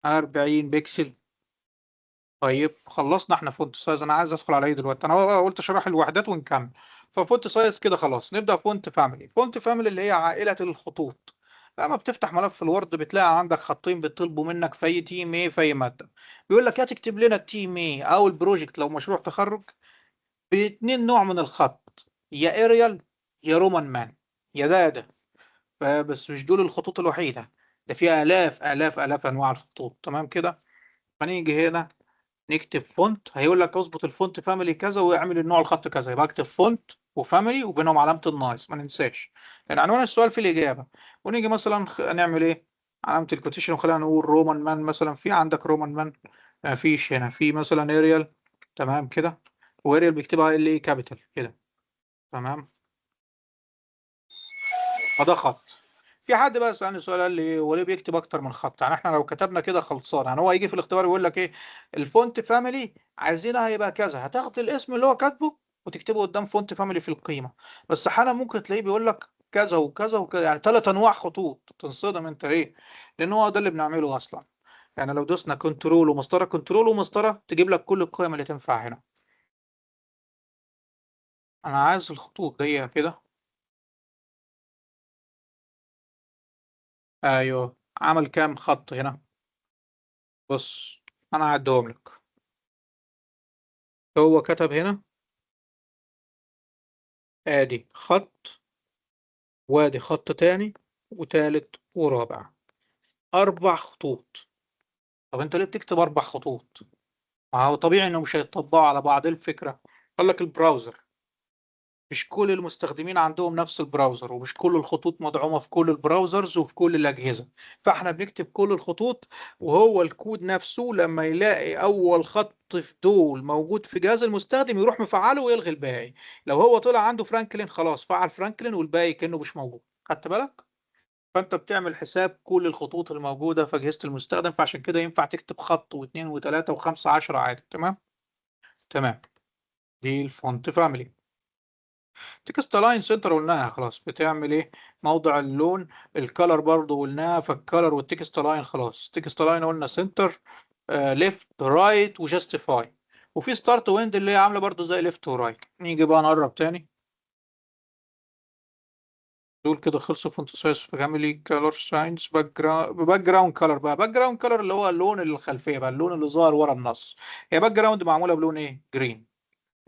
40 بكسل. طيب خلصنا احنا فونت سايز، انا عايز ادخل على ايه دلوقتي؟ انا قلت اشرح الوحدات ونكمل. ففونت سايز كده خلاص، نبدا فونت فاميلي. فونت فاميلي اللي هي عائله الخطوط. لما بتفتح ملف الوورد بتلاقي عندك خطين بيطلبوا منك في اي تيم ايه، في اي ماده. بيقول لك يا تكتب لنا التيم ايه او البروجكت لو مشروع تخرج باتنين نوع من الخط، يا اريال يا رومان مان، يا ده. فبس مش دول الخطوط الوحيده، ده في الاف الاف الاف انواع الخطوط. تمام كده. فنيجي هنا نكتب فونت، هيقول لك اظبط الفونت فاميلي كذا واعمل النوع الخط كذا. يبقى اكتب فونت وفاميلي وبينهم علامه الناقص ما ننساش، لان عنوان السؤال في الاجابه. ونيجي مثلا نعمل ايه، علامه الكوتيشن، وخلينا نقول رومان مان مثلا. في عندك رومان مان؟ ما فيش هنا. في مثلا اريال. تمام كده، واريال بيكتبها ال اي كابيتال كده. تمام، فده خط. في حد بقى سألني سؤال قال لي هو ليه بيكتب اكتر من خط؟ يعني احنا لو كتبنا كده خلصان، يعني هو يجي في الاختبار يقول لك ايه، الفونت فاميلي عايزينها يبقى كذا، هتاخد الاسم اللي هو كاتبه وتكتبه قدام فونت فاميلي في القيمه. بس احيانا ممكن تلاقيه بيقول لك كذا وكذا وكذا، يعني ثلاث انواع خطوط، تنصدم انت ايه، لان هو ده اللي بنعمله اصلا. يعني لو دوسنا كنترول ومسطره كنترول ومسطره تجيب لك كل القيم اللي تنفع هنا. انا عايز الخطوط دي كده. ايوه، عمل كام خط هنا؟ بص انا هعدهم لك. هو كتب هنا ادي خط، وادي خط تاني وتالت ورابع، اربع خطوط. طب انت ليه بتكتب اربع خطوط؟ ما هو طبيعي انه مش هيطبقوا على بعض. إيه الفكرة؟ قال لك البراوزر مش كل المستخدمين عندهم نفس البراوزر، ومش كل الخطوط مدعومة في كل البراوزرز وفي كل الأجهزة. فاحنا بنكتب كل الخطوط، وهو الكود نفسه لما يلاقي أول خط في دول موجود في جهاز المستخدم يروح مفعله ويلغي الباقي. لو هو طلع عنده فرانكلين خلاص فعل فرانكلين والباقي كأنه مش موجود. خدت بالك؟ فأنت بتعمل حساب كل الخطوط الموجودة في أجهزة المستخدم، فعشان كده ينفع تكتب خط واثنين وثلاثة وخمسة 10 عادي. تمام؟ تمام. دي الفونت فاميلي. تكست لاين سنتر قلناها خلاص، بتعمل ايه؟ موضع اللون. الكالر برضو قلناها، فالكالر والتكست لاين خلاص. تكست لاين قلنا سنتر، ليفت رايت وجاستيفاي. وفي ستارت ويند اللي هي عامله برضو زي ليفت ورايت. نيجي بقى نقرب تاني. دول كده خلصوا. فونت سايز فاميلي كالر ساينز باك جراوند كالر. بقى باك جراوند كالر اللي هو اللون الخلفيه بقى، اللون اللي ظاهر ورا النص. هي باك جراوند معموله بلون ايه؟ جرين.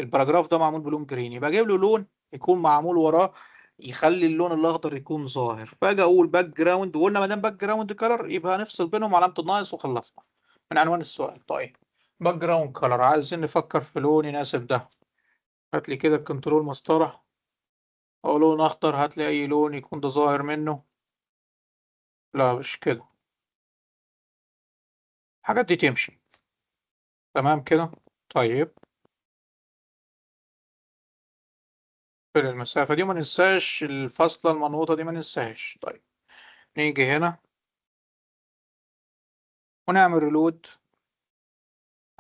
الباراجراف ده معمول بلون جرين، يبقى جايب له لون يكون معمول وراه يخلي اللون الاخضر يكون ظاهر. فاجي اقول باك جراوند، وقلنا ما دام باك جراوند كلر يبقى هنفصل بينهم علامه الناقص وخلصنا من عنوان السؤال. طيب باك جراوند كلر، عايزين نفكر في لون يناسب ده. هات لي كده الكنترول مسطره، او لون اخضر، هات لي اي لون يكون ده ظاهر منه. لا مش كده، الحاجات دي تمشي تمام كده. طيب في المسافه دي ما ننساش الفاصله المنقوطه دي، ما ننساهاش. طيب نيجي هنا ونعمل ريلود،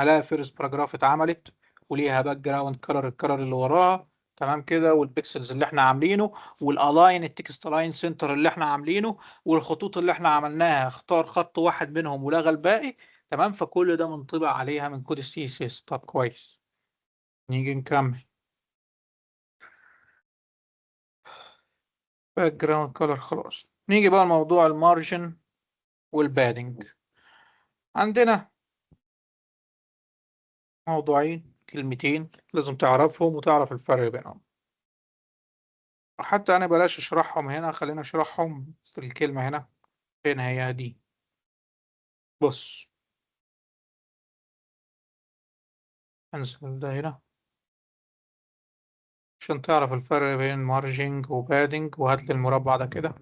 هلاقي فيرست باراجراف اتعملت وليها باك جراوند كلر، الكلر اللي وراها تمام كده، والبيكسلز اللي احنا عاملينه، والالاين التكست لاين سنتر اللي احنا عاملينه، والخطوط اللي احنا عملناها اختار خط واحد منهم ولغى الباقي. تمام، فكل ده منطبع عليها من كود السي اس اس. طب كويس، نيجي نكمل. باك جراوند كلر خلاص، نيجي بقى لموضوع المارجن والبادنج. عندنا موضوعين كلمتين لازم تعرفهم وتعرف الفرق بينهم. حتى انا بلاش اشرحهم هنا، خلينا اشرحهم في الكلمة هنا. فين هي دي؟ بص، انزل ده هنا عشان تعرف الفرق بين مارجنج وبادنج، وهات لي المربع ده كده.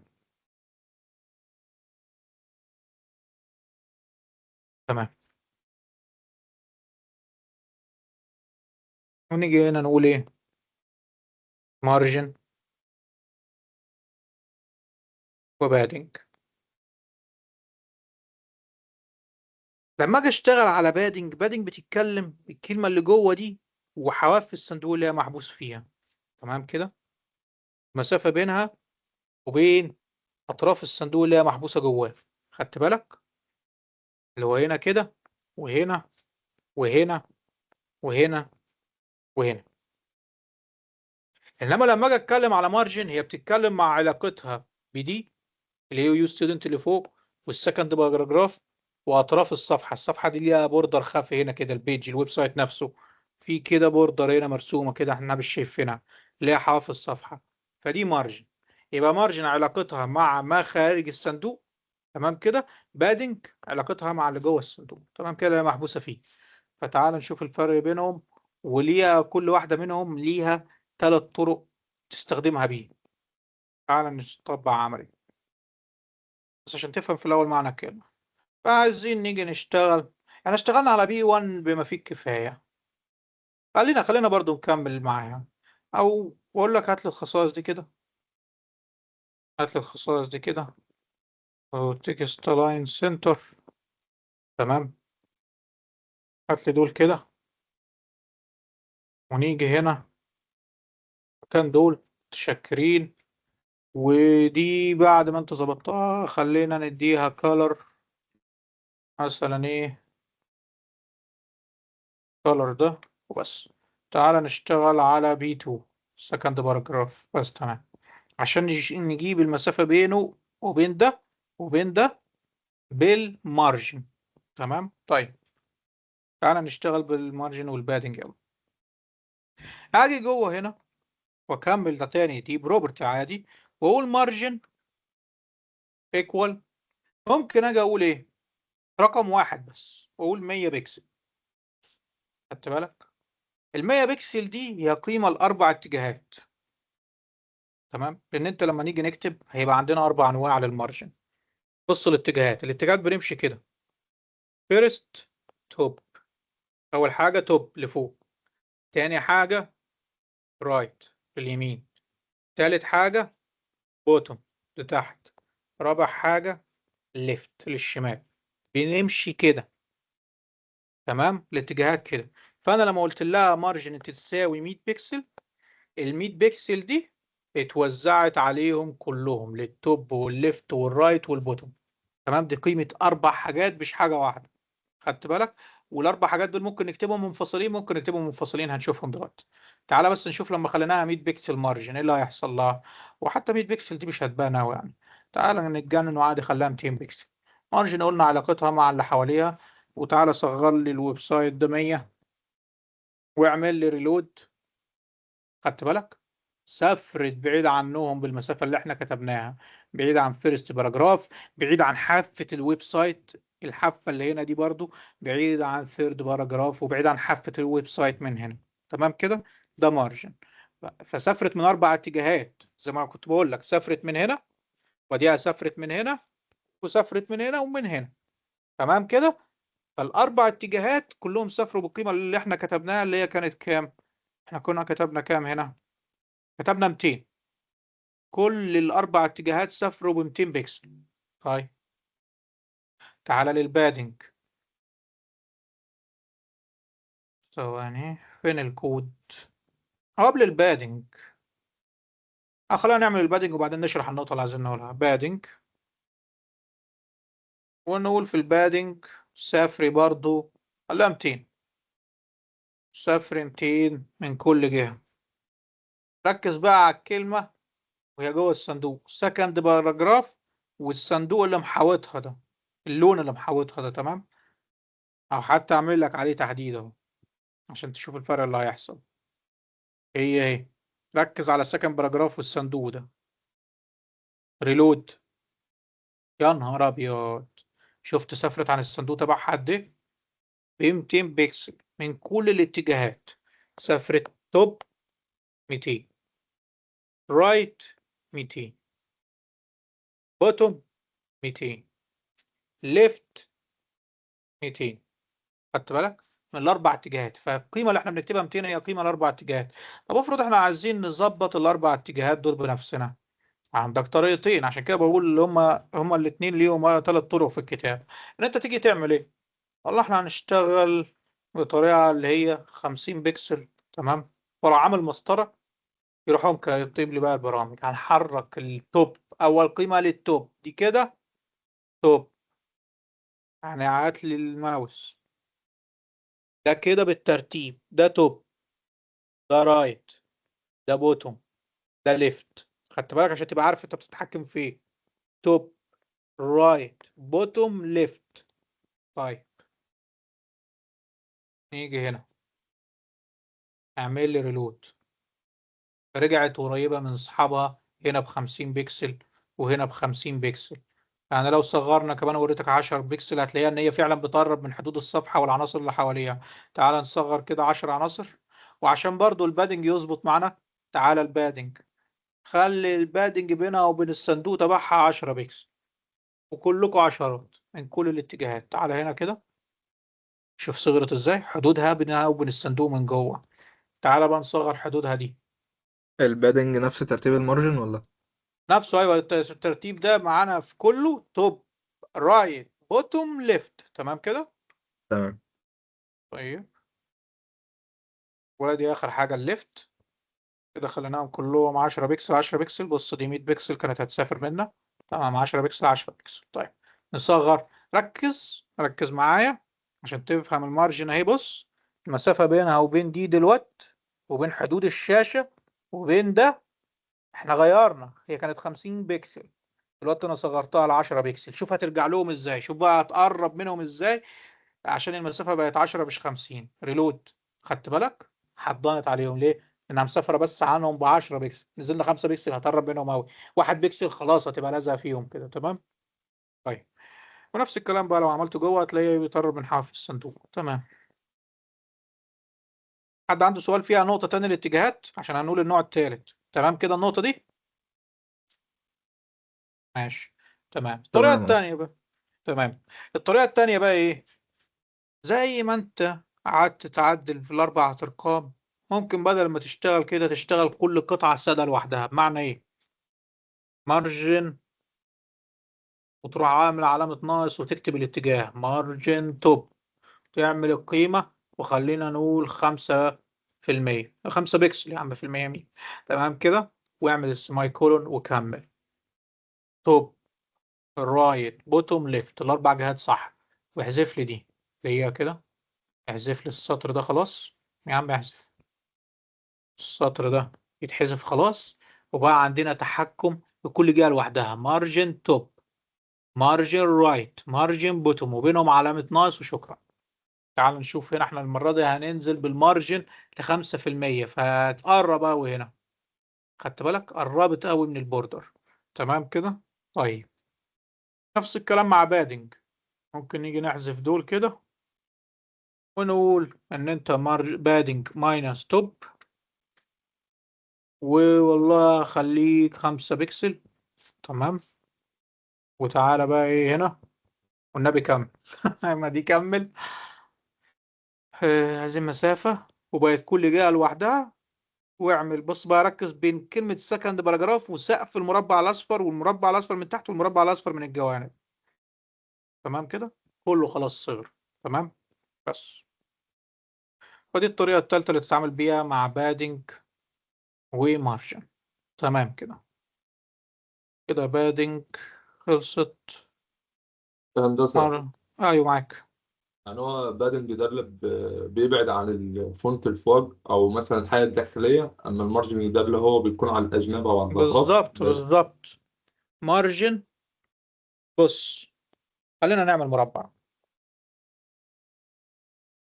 تمام، ونيجي هنا نقول ايه؟ مارجن وبادنج. لما اجي اشتغل على بادنج، بادنج بتتكلم الكلمة اللي جوه دي وحواف الصندوق اللي هي محبوس فيها. تمام كده، مسافة بينها وبين اطراف الصندوق اللي هي محبوسة جواه. خدت بالك؟ اللي هو هنا كده، وهنا، وهنا، وهنا، وهنا. انما لما اجي اتكلم على مارجن، هي بتتكلم مع علاقتها بدي اللي هي يو ستودنت اللي فوق، والسكند باراجراف، واطراف الصفحه. الصفحه دي ليها بوردر خفي هنا كده، البيج الويب سايت نفسه في كده بوردر هنا مرسومه كده، احنا مش شايفينها، اللي هي حواف الصفحه. فدي مارجن. يبقى مارجن علاقتها مع ما خارج الصندوق، تمام كده. بادنج علاقتها مع اللي جوه الصندوق، تمام كده، اللي هي محبوسه فيه. فتعال نشوف الفرق بينهم، وليها كل واحده منهم ليها 3 طرق تستخدمها بيه. تعال نطبق عملي بس عشان تفهم في الأول معنى الكلمة. فعايزين نيجي نشتغل، يعني اشتغلنا على بي 1 بما فيه الكفاية. خلينا برضو نكمل معاها، أو بقول لك هات لي الخصائص دي كده، هات لي الخصائص دي كده، وتكست لاين سنتر. تمام، هات لي دول كده، ونيجي هنا مكان دول متشكرين. ودي بعد ما انت ظبطتها خلينا نديها color، مثلا ايه color ده وبس. تعال نشتغل على بي 2 second paragraph بس. تمام، عشان نجيب المسافة بينه وبين ده وبين ده بالمارجن. تمام، طيب تعال نشتغل بالمارجن والبادنج. يلا هاجي جوه هنا واكمل ده تاني، دي بروبرتي عادي، واقول مارجن ايكوال. ممكن اجي اقول ايه؟ رقم واحد بس، واقول 100 بكسل. خدت بالك؟ ال 100 بكسل دي هي قيمة الأربع اتجاهات. تمام، لأن أنت لما نيجي نكتب هيبقى عندنا 4 أنواع للمارجن. بص الاتجاهات بنمشي كده. فيرست توب، أول حاجة توب لفوق، تاني حاجة رايت لليمين، تالت حاجة بوتوم لتحت، رابع حاجة ليفت للشمال. بنمشي كده، تمام، الاتجاهات كده. فأنا لما قلت لها مارجن أنت تساوي 100 بكسل، ال 100 بكسل دي اتوزعت عليهم كلهم للتوب والليفت والرايت والبوتوم. تمام، دي قيمة 4 حاجات مش حاجة واحدة. خدت بالك؟ والاربع حاجات دول ممكن نكتبهم منفصلين، ممكن نكتبهم منفصلين، هنشوفهم دلوقتي. تعالى بس نشوف لما خليناها 100 بكسل مارجن ايه اللي هيحصل لها. وحتى 100 بكسل دي مش هتبان قوي يعني. تعالى نتجنن وعادي خليها 200 بكسل مارجن. قلنا علاقتها مع اللي حواليها. وتعالى صغر لي الويب سايت ده 100 واعمل لي ريلود. خدت بالك؟ سافرت بعيد عنهم بالمسافة اللي احنا كتبناها، بعيد عن فيرست باراجراف، بعيد عن حافة الويب سايت، الحافة اللي هنا دي برضو بعيد عن ثيرد باراجراف، وبعيد عن حافة الويب سايت من هنا. تمام كده؟ ده مارجن. فسافرت من 4 اتجاهات زي ما كنت بقول لك، سافرت من هنا، وديها سافرت من هنا، وسافرت من هنا ومن هنا. تمام كده؟ فال4 اتجاهات كلهم سافروا بالقيمة اللي احنا كتبناها، اللي هي كانت كام؟ احنا كنا كتبنا كام هنا؟ كتبنا 200. كل ال4 اتجاهات سافروا ب 200 بكسل. طيب تعالى للبادنج. ثواني، فين الكود؟ قبل البادنج. خلينا نعمل البادنج وبعدين نشرح النقطة اللي عايزين نقولها. بادنج، ونقول في البادنج سافري برضو، خليها 200. سافري 200 من كل جهة. ركز بقى على الكلمة وهي جوه الصندوق، سكند باراجراف، والصندوق اللي محاوطها ده، اللون اللي محاوطها ده. تمام؟ او حتى اعمل لك عليه تحديد اهو عشان تشوف الفرق اللي هيحصل. هي اهي، ركز على السكند باراجراف والصندوق ده. ريلود. يا نهار ابيض، شفت سافرت عن الصندوق تبعها قد ايه؟ ب 200 بكسل من كل الاتجاهات. سافرت توب 200، رايت 200، بوتوم 200، ليفت 200. خدت بالك من ال4 اتجاهات؟ فالقيمه اللي احنا بنكتبها 200 هي قيمه ال4 اتجاهات. طب افرض احنا عايزين نظبط ال4 اتجاهات دول بنفسنا، عندك طريقتين. عشان كده بقول اللي هما الاثنين ليهم 3 طرق في الكتاب. ان انت تيجي تعمل ايه؟ والله احنا هنشتغل بطريقه اللي هي 50 بكسل. تمام؟ ورا عامل مسطره يروح هم يكتب لي بقى البرامج. هنحرك التوب، اول قيمه للتوب دي كده توب، يعني هات لي الماوس ده كده بالترتيب، ده توب، ده رايت، ده بوتوم، ده ليفت. خدت بالك عشان تبقى عارف انت بتتحكم في ايه. توب، رايت، بوتوم، ليفت. طيب نيجي هنا، اعمل لي ريلود. رجعت قريبة من اصحابها، هنا ب50 بكسل وهنا ب50 بكسل. يعني لو صغرنا كمان وريتك 10 بكسل هتلاقيها ان هي فعلا بتقرب من حدود الصفحة والعناصر اللي حواليها. تعال نصغر كده 10 عناصر. وعشان برضو البادنج يظبط معنا، تعال البادنج، خلي البادنج بينها وبين الصندوق تبعها 10 بكسل، وكلكم عشرات من كل الاتجاهات. تعال هنا كده، شوف صغرت ازاي حدودها بينها وبين الصندوق من جوه. تعال بقى نصغر حدودها دي. البادنج نفس ترتيب المارجن ولا؟ نفسه، ايوه، الترتيب ده معانا في كله توب، رايت، بوتوم، ليفت. تمام كده؟ تمام. طيب وادي اخر حاجه الليفت. كده خليناهم كلهم 10 بكسل 10 بكسل. بص دي 100 بكسل كانت هتسافر منا. تمام، 10 بكسل 10 بكسل. طيب نصغر. ركز معايا عشان تفهم المارجن اهي. بص المسافه بينها وبين دي دلوقت، وبين حدود الشاشه، وبين ده، احنا غيرنا. هي كانت 50 بكسل، دلوقتي انا صغرتها ل 10 بكسل. شوف هترجع لهم ازاي، شوف بقى هتقرب منهم ازاي عشان المسافه بقت 10 مش 50. ريلود. خدت بالك؟ حضنت عليهم ليه؟ انها مسافره بس عنهم ب 10 بكسل، نزلنا 5 بكسل هتقرب منهم قوي. 1 بكسل خلاص هتبقى لازقه فيهم كده. تمام؟ طيب ونفس الكلام بقى لو عملته جوه هتلاقيه بيقرب من حافة الصندوق. تمام. حد عنده سؤال فيها نقطة تانية الاتجاهات عشان هنقول النوع الثالث؟ تمام كده النقطة دي؟ ماشي. تمام. الطريقة تمام اه. التانية بقى. تمام. الطريقة التانية بقى ايه؟ زي ما انت قعدت تعدل في ال4 ارقام، ممكن بدل ما تشتغل كده تشتغل كل قطعة سادة لوحدها. بمعنى ايه؟ مارجن، وتروح عامل علامة ناقص وتكتب الاتجاه مارجن توب، تعمل القيمة، وخلينا نقول 5%، 5 بكسل يا عم في المية مين. تمام كده؟ واعمل السماي كولون وكمل. توب، رايت، بوتوم، ليفت، ال4 جهات صح. واحذف لي دي اللي هي كده، احذف لي السطر ده خلاص. يا عم احذف السطر ده، يتحذف خلاص. وبقى عندنا تحكم بكل جهة لوحدها. مارجن توب، مارجن رايت، مارجن بوتوم، وبينهم علامة ناقص، وشكرا. تعال نشوف هنا، احنا المرة دي هننزل بالمارجن ل5%، فهتقرب اوي هنا. خدت بالك قربت قوي من البوردر. تمام كده. طيب نفس الكلام مع بادنج، ممكن نيجي نحذف دول كده ونقول ان انت بادنج ماينس توب، والله خليك 5 بكسل. تمام. وتعالى بقى ايه هنا والنبي كمل. ما دي كمل. عايزين مسافة وبقت كل جهة لوحدها. واعمل بص بقى، ركز بين كلمة سكند باراجراف وسقف المربع الأصفر والمربع الأصفر من تحت والمربع الأصفر من الجوانب. تمام كده كله خلاص صغر. تمام. بس ودي الطريقة التالتة اللي تتعامل بيها مع بادنج ومارجن. تمام كده. كده بادنج خلصت. هندسة. ايوه معاك. يعني هو بادنج ده اللي بيبعد عن الفونت الفوق أو مثلا الحاجة الداخلية، أما المارجنينج ده اللي هو بيكون على الأجناب أو على الظهرات بالظبط بالظبط. مارجن. بص خلينا نعمل مربع.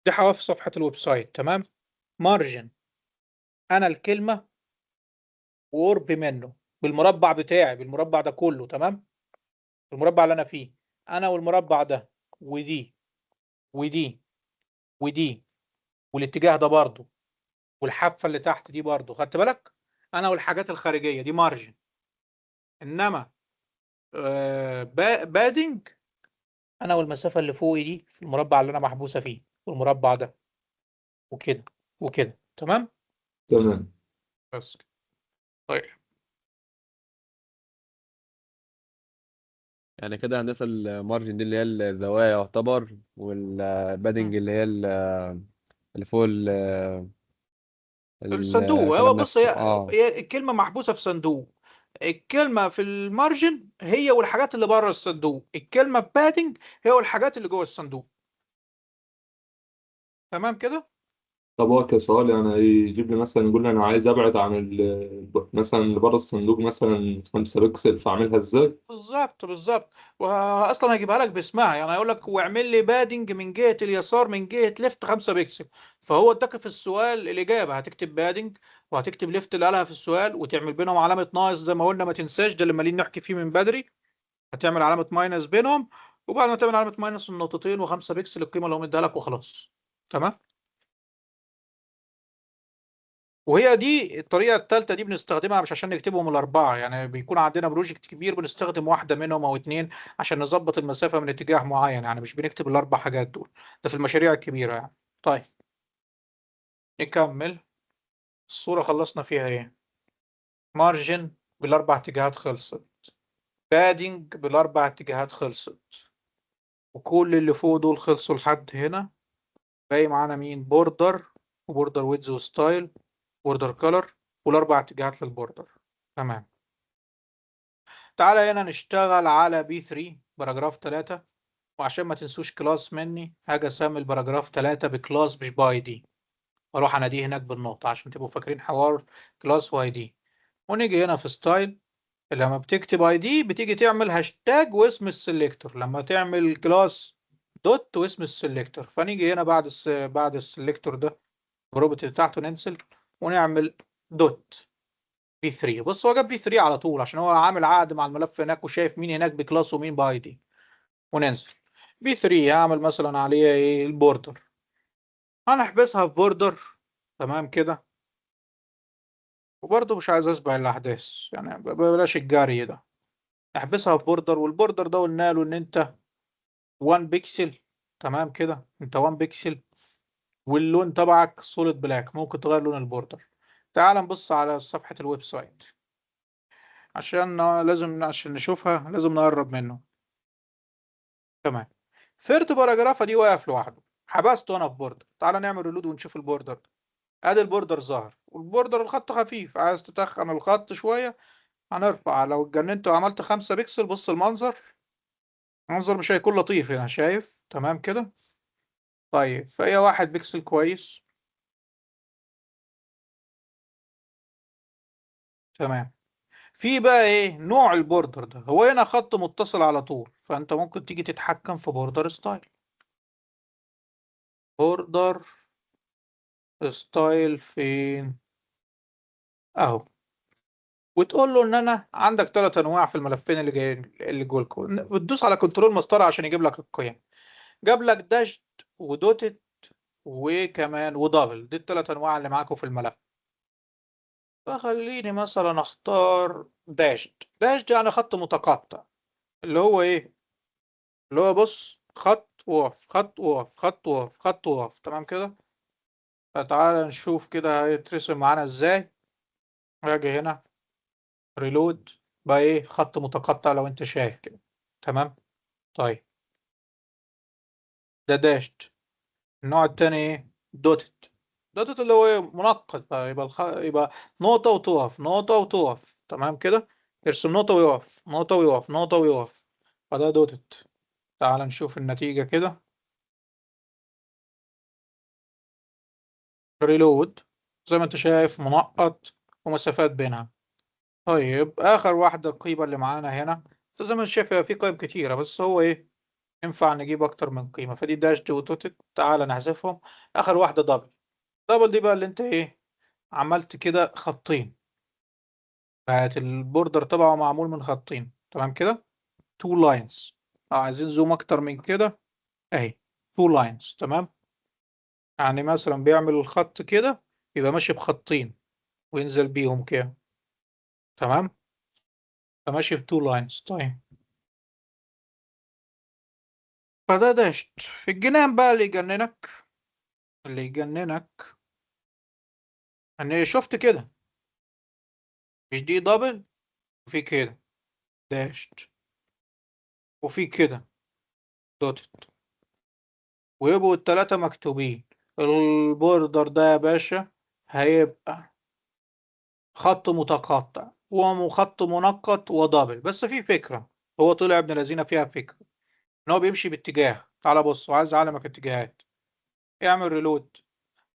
دي حواف صفحة الويب سايت. تمام. مارجن انا الكلمة وقرب منه بالمربع بتاعي، بالمربع ده كله. تمام. المربع اللي انا فيه انا والمربع ده ودي ودي ودي والاتجاه ده برضو والحافة اللي تحت دي برضو. خدت بالك انا والحاجات الخارجية دي مارجن. انما بادنج انا والمسافة اللي فوقي دي في المربع اللي انا محبوسة فيه والمربع ده وكده وكده. تمام. تمام. بس كده. طيب يعني كده هندسة المارجن دي اللي هي الزوايا يعتبر، والبادنج اللي هي اللي فوق الصندوق هو الكلام بص، نفسه. هي الكلمة محبوسة في صندوق. الكلمة في المارجن هي والحاجات اللي بره الصندوق. الكلمة في بادنج هي والحاجات اللي جوه الصندوق. تمام كده. طب هو كسؤال يعني يجيب لي مثلا يقول لي أنا عايز أبعد عن مثلا اللي بره الصندوق مثلا 5 بكسل، فأعملها إزاي؟ بالظبط بالظبط. واصلا هجيبها لك باسمها، يعني هيقول لك واعمل لي بادنج من جهة اليسار من جهة ليفت 5 بكسل. فهو اداك في السؤال الإجابة، هتكتب بادنج وهتكتب ليفت اللي قالها في السؤال وتعمل بينهم علامة ناقص زي ما قلنا، ما تنساش ده اللي مالين نحكي فيه من بدري. هتعمل علامة ماينس بينهم، وبعد ما تعمل علامة ماينس النقطتين و5 بكسل القيمة اللي هو مديها لك وخلاص. تمام. وهي دي الطريقة الثالثة دي بنستخدمها مش عشان نكتبهم الأربعة، يعني بيكون عندنا بروجكت كبير بنستخدم واحدة منهم أو اتنين عشان نظبط المسافة من اتجاه معين، يعني مش بنكتب الأربع حاجات دول. ده في المشاريع الكبيرة يعني. طيب نكمل. الصورة خلصنا فيها إيه؟ مارجن بالأربع اتجاهات خلصت. بادنج بالأربع اتجاهات خلصت. وكل اللي فوق دول خلصوا لحد هنا. باقي معانا مين؟ بوردر وبوردر ويدز وستايل بوردر كولر والاربع اتجاهات للبوردر. تمام. تعالى هنا نشتغل على بي 3 باراجراف 3. وعشان ما تنسوش كلاس مني هاجي اسمي الباراجراف 3 بكلاس مش باي دي، واروح اناديه هناك بالنقطة عشان تبقوا فاكرين حوار كلاس واي دي. ونيجي هنا في ستايل، لما بتكتب اي دي بتيجي تعمل هاشتاج واسم السلكتور، لما تعمل كلاس دوت واسم السلكتور. فنيجي هنا بعد السلكتور ده الروبوت بتاعته ننزل ونعمل دوت بي 3. بص هو جاب بي 3 على طول عشان هو عامل عقد مع الملف هناك وشايف مين هناك بكلاس ومين باي دي. وننزل بي 3 هعمل مثلا عليها ايه البوردر، هنحبسها في بوردر. تمام كده. وبرضه مش عايز اسبق الاحداث يعني بلاش الجري ده. احبسها في بوردر، والبوردر ده قلنا له ان انت 1 بيكسل. تمام كده انت 1 بيكسل. واللون تبعك سوليد بلاك، ممكن تغير لون البوردر. تعال نبص على صفحة الويب سايت عشان نشوفها لازم نقرب منه. تمام. ثيرد باراجراف دي واقف لوحده، حبسته انا في بوردر. تعال نعمل ريلود ونشوف البوردر ده. ادي البوردر ظهر، والبوردر الخط خفيف، عايز تتخن الخط شوية هنرفع. لو اتجننت وعملت 5 بكسل بص المنظر، المنظر مش هيكون لطيف هنا، شايف؟ تمام كده. طيب فهي 1 بكسل كويس. تمام. في بقى ايه نوع البوردر ده؟ هو هنا خط متصل على طول، فانت ممكن تيجي تتحكم في بوردر ستايل. بوردر ستايل فين؟ اهو. وتقول له ان انا عندك 3 انواع في الملفين اللي جايين اللي جوه الكود، بتدوس على كنترول مسطره عشان يجيب لك القيم. جاب لك داشت ودوتت وكمان ودبل، دي ال3 انواع اللي معاكم في الملف. فخليني مثلا اختار داشت. داشت يعني خط متقطع، اللي هو ايه؟ اللي هو بص، خط وقف خط وقف خط وقف خط وقف، تمام كده. فتعالى نشوف كده هيترسم معانا ازاي. هاجي هنا ريلود، بقى ايه؟ خط متقطع لو انت شايف كده، تمام. طيب ده داشت. النوع التاني ايه؟ دوتت. دوتت اللي هو ايه؟ منقط بقى، يبقى نقطة وتقف، نقطة وتقف، تمام كده. يرسم نقطة ويقف، نقطة ويقف، نقطة ويقف، فده دوتت. تعال نشوف النتيجة كده. ريلود، زي ما انت شايف منقط ومسافات بينها. طيب آخر واحدة القيمة اللي معانا هنا، زي ما انت شايف في قيم كتيرة، بس هو ايه؟ ينفع نجيب أكتر من قيمة، فدي داش دي وتوتت. تعال نحذفهم. آخر واحدة دبل. دبل دي بقى اللي انت ايه؟ عملت كده خطين، بقت البوردر تبعه معمول من خطين، تمام كده. تو لاينز. عايزين زوم أكتر من كده، اهي تو لاينز، تمام. يعني مثلا بيعمل الخط كده، يبقى ماشي بخطين وينزل بيهم كده، تمام. فماشي بتو لاينز. طيب فده داشت. الجنان بقى اللي يجننك، اللي يجننك ان شفت كده، مش دي دبل، وفي كده داشت، وفي كده دوتت، ويبقوا ال3 مكتوبين. البوردر ده يا باشا هيبقى خط متقطع وخط منقط ودبل، بس في فكرة. هو طلع ابن الذين فيها فكرة ان هو بيمشي باتجاه. تعال بص، وعايز اعلمك اتجاهات. اعمل ريلود،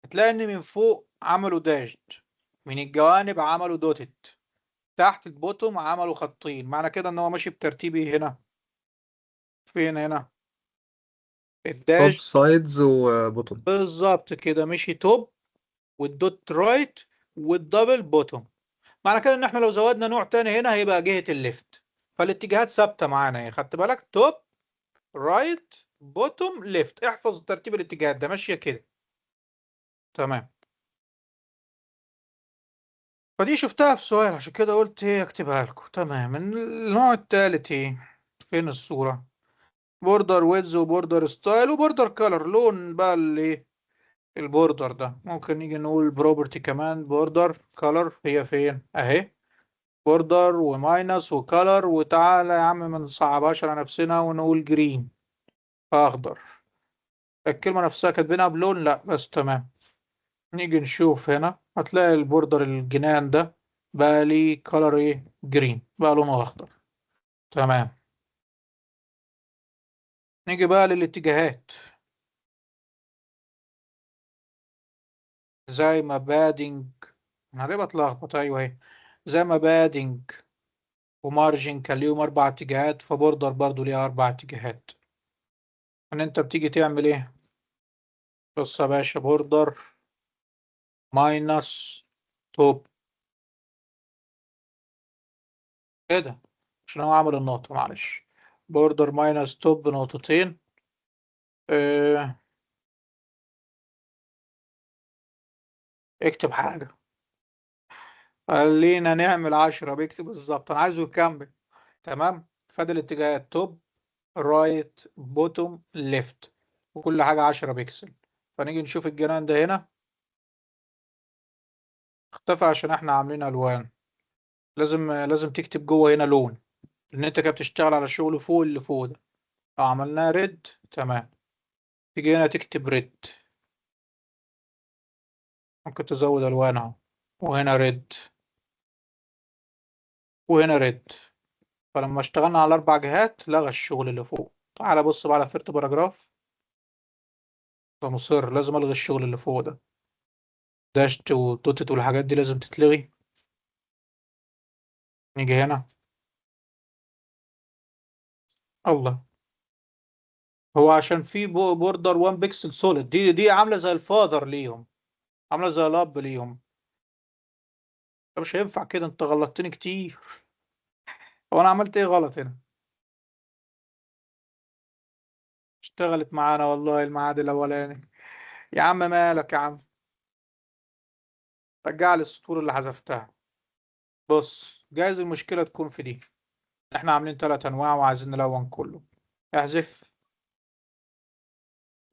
هتلاقي ان من فوق عملوا داشت، من الجوانب عملوا دوتت، تحت البوتوم عملوا خطين. معنى كده ان هو ماشي بترتيبي هنا. فين هنا توب الداش؟ سايدز وبوتوم. بالظبط كده، مشي توب والدوت رايت والدبل بوتوم. معنى كده ان احنا لو زودنا نوع تاني هنا هيبقى جهة الليفت. فالاتجاهات ثابتة معانا اهي، خدت بالك؟ توب رايت بوتوم ليفت. احفظ ترتيب الاتجاهات ده ماشية كده، تمام. فدي شفتها في سؤال، عشان كده قلت ايه اكتبها لكم. تمام. النوع التالت ايه؟ فين الصورة؟ بوردر ويدز وبوردر ستايل وبوردر كولر، لون بقى اللي البوردر ده. ممكن نيجي نقول بروبرتي كمان، بوردر كولر هي فين اهي. بوردر وماينس وكولر. وتعالى يا عم ما نصعبهاش على نفسنا ونقول جرين، اخضر. الكلمة نفسها كاتبينها بلون؟ لا بس تمام. نيجي نشوف هنا، هتلاقي البوردر الجنان ده بقى ليه كولر ايه؟ جرين، بقى لونه اخضر، تمام. نيجي بقى للاتجاهات. زي ما بادنج، انا ليه بتلخبط؟ ايوه اهي. زي ما بادنج ومارجن كان ليهم 4 اتجاهات، فبوردر برضو ليها 4 اتجاهات. ان انت بتيجي تعمل ايه؟ بص يا باشا، بوردر ماينس توب كده، عشان هو عامل النقطة، معلش. بوردر ماينس توب بنقطتين. اه... اكتب حاجة. خلينا نعمل 10 بيكتب بالظبط، انا عايزه يكمل، تمام. فاضل الاتجاهات توب رايت بوتوم ليفت، وكل حاجة 10 بيكسل. فنيجي نشوف الجنان ده هنا اختفى عشان احنا عاملين الوان. لازم تكتب جوه هنا لون، لان انت كده بتشتغل على الشغل فوق اللي فوق ده. لو عملناه ريد، تمام. تيجي هنا تكتب ريد، ممكن تزود الوان اهو. وهنا ريد، وهنا ريد. فلما اشتغلنا على 4 جهات لغى الشغل اللي فوق. تعالى بص بقى على فيرت باراجراف. ده مصر لازم الغي الشغل اللي فوق ده، داشت ودوتت والحاجات دي لازم تتلغي. نيجي هنا، الله، هو عشان في بوردر 1 بيكسل سوليد، دي عامله زي الفاذر ليهم، عامله زي الاب ليهم. ده مش هينفع كده، انت غلطتني كتير. هو انا عملت ايه غلط هنا؟ اشتغلت معانا والله الميعاد الاولاني. يا عم مالك يا عم، رجع لي السطور اللي حذفتها. بص، جايز المشكلة تكون في دي. احنا عاملين 3 انواع وعايزين نلون كله. احذف.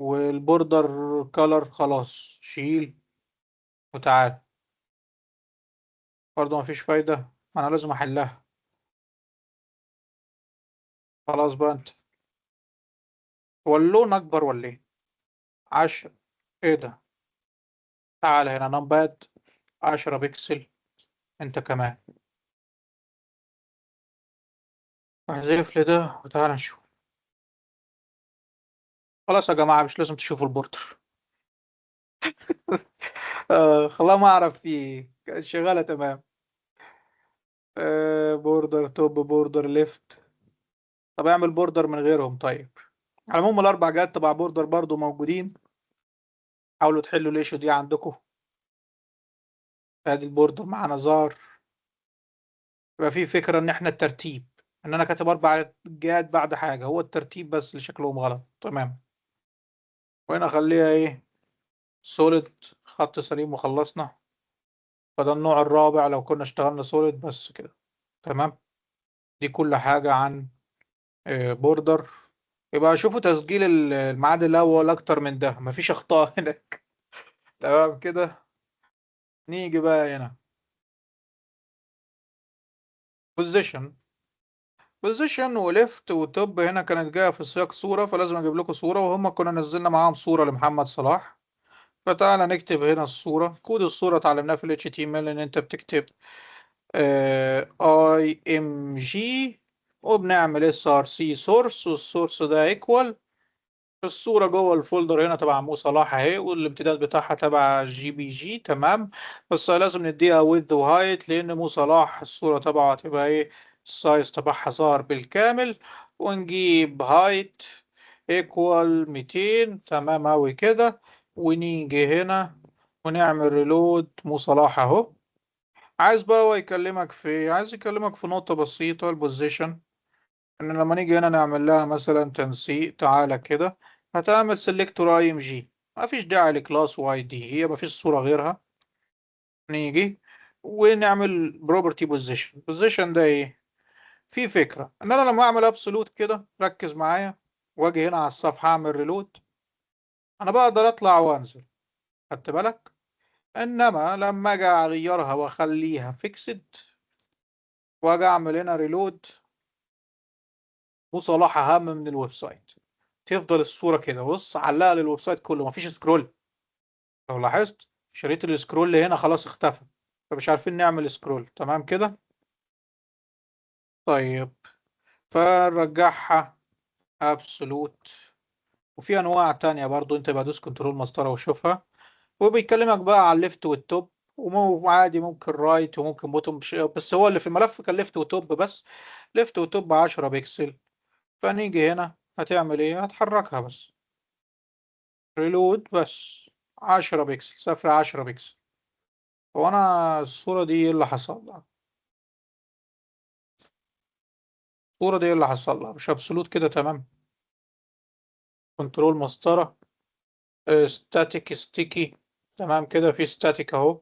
والبوردر كولر خلاص شيل وتعال. برضه مفيش فايدة، انا لازم احلها. خلاص بقى انت. هو اللون اكبر ولا ايه؟ 10. ايه ده؟ تعال هنا نمباد 10 بكسل. انت كمان احذف لي ده وتعال نشوف. خلاص يا جماعة مش لازم تشوفوا البوردر. خلاص ما اعرف في ايه، كانت شغالة تمام. بوردر توب بوردر ليفت. طب اعمل بوردر من غيرهم طيب. على العموم الاربع جهات تبع بوردر برضو موجودين. حاولوا تحلوا الايشو دي عندكم. ادي البوردر معانا ظهر. يبقى في فكرة ان احنا الترتيب، ان انا كاتب 4 جهات بعد حاجة، هو الترتيب بس اللي شكلهم غلط. تمام. وهنا خليها ايه؟ سوليد. خط سليم وخلصنا. فده النوع الرابع لو كنا اشتغلنا سوليد بس كده. تمام. دي كل حاجة عن بوردر. يبقى شوفوا تسجيل الميعاد الأول أكتر من ده، مفيش أخطاء هناك. تمام كده. نيجي بقى هنا بوزيشن. بوزيشن وليفت وتوب هنا كانت جاية في سياق صورة، فلازم أجيب لكم صورة، وهم كنا نزلنا معاهم صورة لمحمد صلاح. فتعالى نكتب هنا الصورة. كود الصورة اتعلمناه في ال HTML إن أنت بتكتب IMG، وبنعمل SRC سورس، والسورس ده ايكوال. الصورة جوه الفولدر هنا تبع مو صلاح اهي، والامتداد بتاعها تبع GPG. تمام. بس لازم نديها width وهايت، لأن مو صلاح الصورة تبعه هتبقى ايه، السايز تبعها ظاهر بالكامل. ونجيب هايت ايكوال 200. تمام اوي كده. ونيجي هنا ونعمل ريلود مو صلاح اهو. عايز بقى هو يكلمك في ايه؟ عايز يكلمك في نقطة بسيطة، البوزيشن. ان لما نيجي هنا نعمل لها مثلا تنسيق، تعالى كده هتعمل سيلكتور اي ام جي. مفيش داعي لكلاس واي دي، هي مفيش صورة غيرها. نيجي ونعمل بروبرتي بوزيشن. بوزيشن ده ايه؟ في فكرة ان انا لما اعمل ابسولوت كده، ركز معايا، واجي هنا على الصفحة اعمل ريلود، انا بقدر اطلع وانزل. خدت بالك؟ انما لما اجي اغيرها واخليها فيكسد، واجي اعمل هنا ريلود، وصلاح اهم من الويب سايت. تفضل الصورة كده، بص علقها للويب سايت كله، مفيش سكرول. لو لاحظت شريط السكرول هنا خلاص اختفى، فمش عارفين نعمل سكرول. تمام كده. طيب فنرجعها ابسولوت. وفي انواع تانية برضو، انت بقى دوس كنترول مسطرة وشوفها. وبيكلمك بقى على الليفت والتوب، وعادي ممكن رايت وممكن بوتوم، بس هو اللي في الملف كان ليفت وتوب بس. ليفت وتوب 10 بكسل. فنيجي هنا هتعمل ايه؟ هتحركها بس. ريلود بس. 10 بكسل، صفر 10 بكسل. هو انا الصورة دي ايه اللي حصل لها؟ الصورة دي ايه اللي حصل لها؟ مش ابسولوت كده تمام. كنترول مسطرة. ستاتيك ستيكي. تمام كده، في ستاتيك اهو.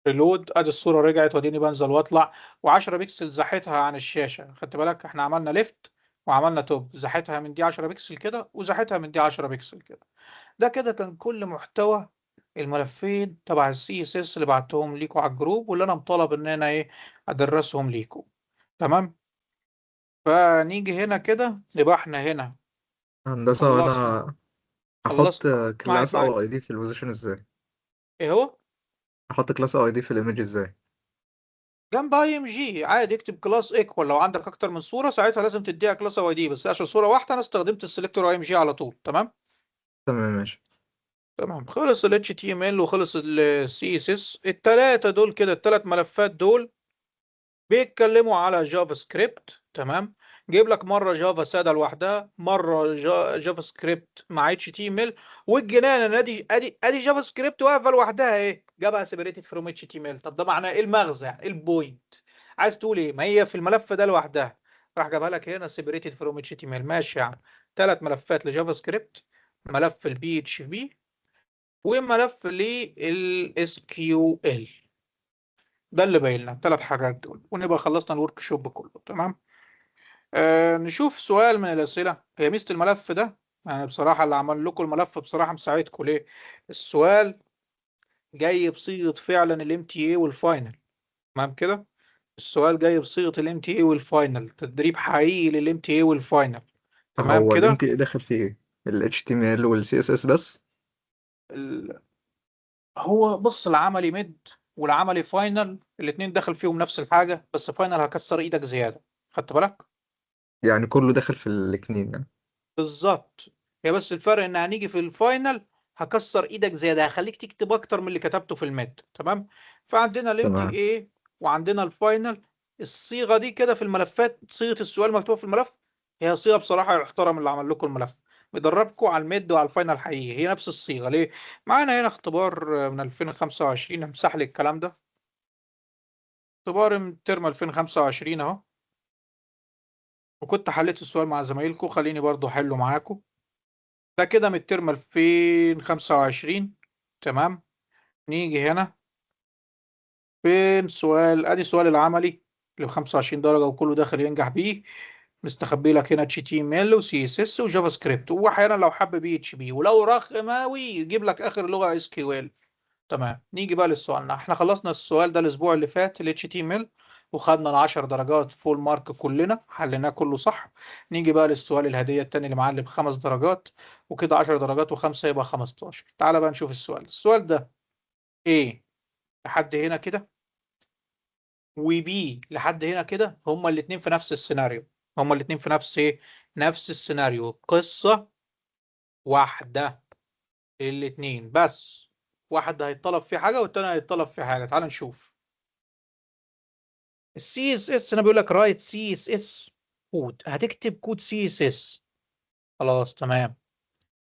ريلود، ادي الصورة رجعت، واديني بنزل واطلع. و10 بكسل زحتها عن الشاشة. خدت بالك؟ احنا عملنا ليفت وعملنا توب، زحتها من دي 10 بكسل كده، وزحتها من دي 10 بكسل كده. ده كده كان كل محتوى الملفين تبع السي اس اس اللي بعتهم ليكوا على الجروب، واللي انا مطالب ان انا ايه، ادرسهم ليكوا. تمام. فنيجي هنا كده، يبقى احنا هنا هندسة، خلصنا. أنا أحط خلصنا معاك كلاس أو معاك. أي دي في البوزيشن إزاي؟ ايه هو؟ أحط كلاس أو أي دي في الإيمج إزاي؟ جنب اي ام جي عادي اكتب كلاس ايكوال. لو عندك اكتر من صوره ساعتها لازم تديها كلاس او اي دي، بس عشان صوره واحده انا استخدمت السلكتور اي ام جي على طول. تمام. تمام ماشي. تمام. خلص ال HTML وخلص ال CSS. التلاتة دول كده، التلات ملفات دول بيتكلموا على جافا سكريبت. تمام. جايب لك مره جافا ساده لوحدها، مره جافا سكريبت مع HTML. والجنان انا ادي جافا سكريبت واقفه لوحدها اهي. جابها سيبريتد فروم اتش تي ام ال. طب ده معناه ايه المغزى؟ يعني ايه البوينت؟ عايز تقول ايه؟ ما هي في الملف ده لوحدها، راح جابها لك هنا سيبريتد فروم اتش تي ام ال. ماشي يعني 3 ملفات لجافا سكريبت، ملف البي اتش بي، وملف للاس كيو ال. ده اللي باين لنا 3 حاجات دول، ونبقى خلصنا الورك شوب كله. تمام. نشوف سؤال من الاسئله. هي ميزه الملف ده يعني بصراحه اللي عمل لكم الملف بصراحه مساعدكم ليه؟ السؤال جاي بصيغه فعلا الام تي اي والفاينل. تمام كده. السؤال جاي بصيغه الام تي اي والفاينل، تدريب حقيقي للام تي اي والفاينل. تمام هو كده. الانت داخل فيه ايه؟ ال HTML وال CSS بس؟ ال- هو بص، العملي ميد والعملي فاينل الاثنين داخل فيهم نفس الحاجه، بس فاينل هكسر ايدك زياده. خدت بالك؟ يعني كله داخل في الاتنين يعني. بالظبط. هي بس الفرق ان هنيجي في الفاينل هكسر ايدك زياده، هخليك تكتب اكتر من اللي كتبته في الميد. تمام. فعندنا الام تي تمام. اي وعندنا الفاينل. الصيغه دي كده في الملفات، صيغه السؤال مكتوبه في الملف، هي صيغه بصراحه يحترم اللي عمل لكم الملف. بيدربكم على الميد وعلى الفاينل حقيقي، هي نفس الصيغه. ليه؟ معانا هنا اختبار من 2025، همسح لي الكلام ده. اختبار من ترم 2025 اهو، وكنت حليت السؤال مع زمايلكم، خليني برضو احله معاكم. ده كده من الترم 2025. تمام. نيجي هنا فين سؤال، ادي سؤال العملي اللي ب 25 درجة وكله داخل ينجح بيه. مستخبي لك هنا HTML و CSS وجافا سكريبت، واحيانا لو حب PHP، ولو رخماوي يجيب لك اخر لغة SQL. تمام. نيجي بقى للسؤالنا. احنا خلصنا السؤال ده الاسبوع اللي فات ال HTML، وخدنا ال10 درجات فول مارك كلنا، حليناه كله صح. نيجي بقى للسؤال الهدية التاني اللي معلم ب5 درجات، وكده 10 درجات وخمسة يبقى 15. تعالى بقى نشوف السؤال ده. ايه لحد هنا كده، وبي لحد هنا كده، هما الاتنين في نفس السيناريو. هما الاتنين في نفس ايه؟ نفس السيناريو، قصة واحدة. الاتنين بس، واحد هيطلب فيه حاجة والتاني هيطلب فيه حاجة. تعال نشوف. السي اس اس انا بيقول لك رايت سي اس اس كود، هتكتب كود سي اس اس. خلاص تمام.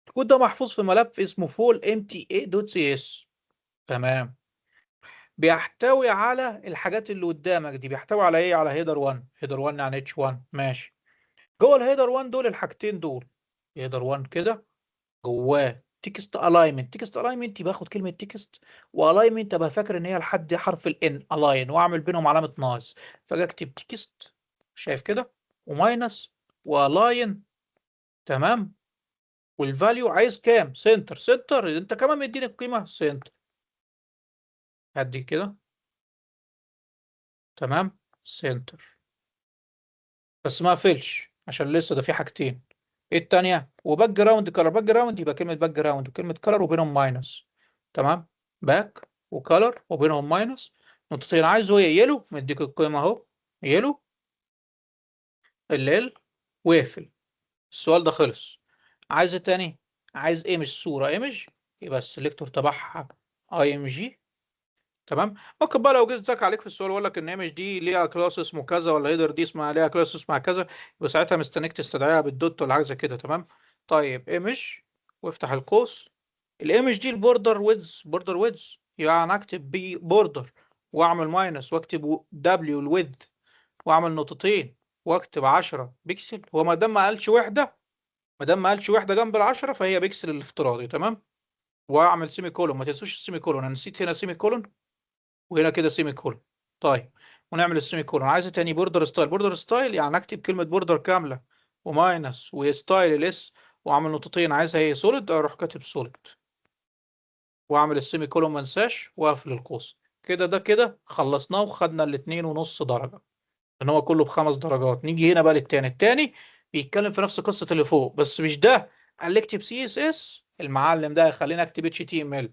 الكود ده محفوظ في ملف اسمه فول ام تي اي دوت سي اس. تمام. بيحتوي على الحاجات اللي قدامك دي. بيحتوي على ايه؟ على هيدر 1. هيدر 1 يعني اتش 1. ماشي. جوه الهيدر 1 دول الحاجتين دول، هيدر 1 كده جواه تكست الاينمنت. تكست الاينمنت باخد كلمه تكست والاينمنت ابقى فاكر ان هي لحد حرف الان الاين، واعمل بينهم علامه ناقص، فاجي اكتب تكست. شايف كده؟ وماينس والاين. تمام. والفاليو عايز كام؟ سنتر. سنتر انت كمان مديني القيمه سنتر. هدي كده. تمام. سنتر. بس ما اقفلش عشان لسه ده في حاجتين. ايه التانية؟ وباك جراوند كلر. باك جراوند يبقى كلمة باك جراوند وكلمة كلر وبينهم ماينس. تمام. باك وكلر وبينهم ماينس نقطتين. عايزه ايه؟ يلو. مديك القيمة اهو، يلو ال واقفل. السؤال ده خلص. عايز ايه تاني؟ عايز ايمج، صورة ايمج، يبقى السلكتور تبعها اي ام جي. تمام. ممكن بقى لو جيت اتك عليك في السؤال واقول لك ان ايمج دي ليها كلاس اسمه كذا، ولا هيدر دي اسمها ليها كلاس اسمها كذا، يبقى ساعتها مستنيك تستدعيها بالدوت ولا حاجه زي كده. تمام. طيب ايمج، وافتح القوس. الايمج دي البوردر ويدز. بوردر ويدز يعني اكتب بي بوردر واعمل ماينس واكتب دبليو الويدز واعمل نقطتين واكتب 10 بكسل. هو ما دام ما قالش وحده، ما دام ما قالش وحده جنب ال10 فهي بكسل الافتراضي. تمام. واعمل سيمي كولون. ما تنسوش السيمي كولون، انا نسيت هنا سيمي كولون وهنا كده سيمي كولون. طيب. ونعمل السيمي كولون. عايز تاني بوردر ستايل. بوردر ستايل يعني اكتب كلمه بوردر كامله وماينس وستايل الاس واعمل نقطتين. عايزها ايه؟ سوليد، اروح كاتب سوليد واعمل السيمي كولون ما انساش واقفل القوس. كده ده كده خلصناه وخدنا ال2.5 درجه، ان هو كله ب5 درجات. نيجي هنا بقى للتاني. التاني بيتكلم في نفس قصه اللي فوق، بس مش ده. قال لي اكتب سي اس اس. المعلم ده هيخليني اكتب اتش تي ام ال.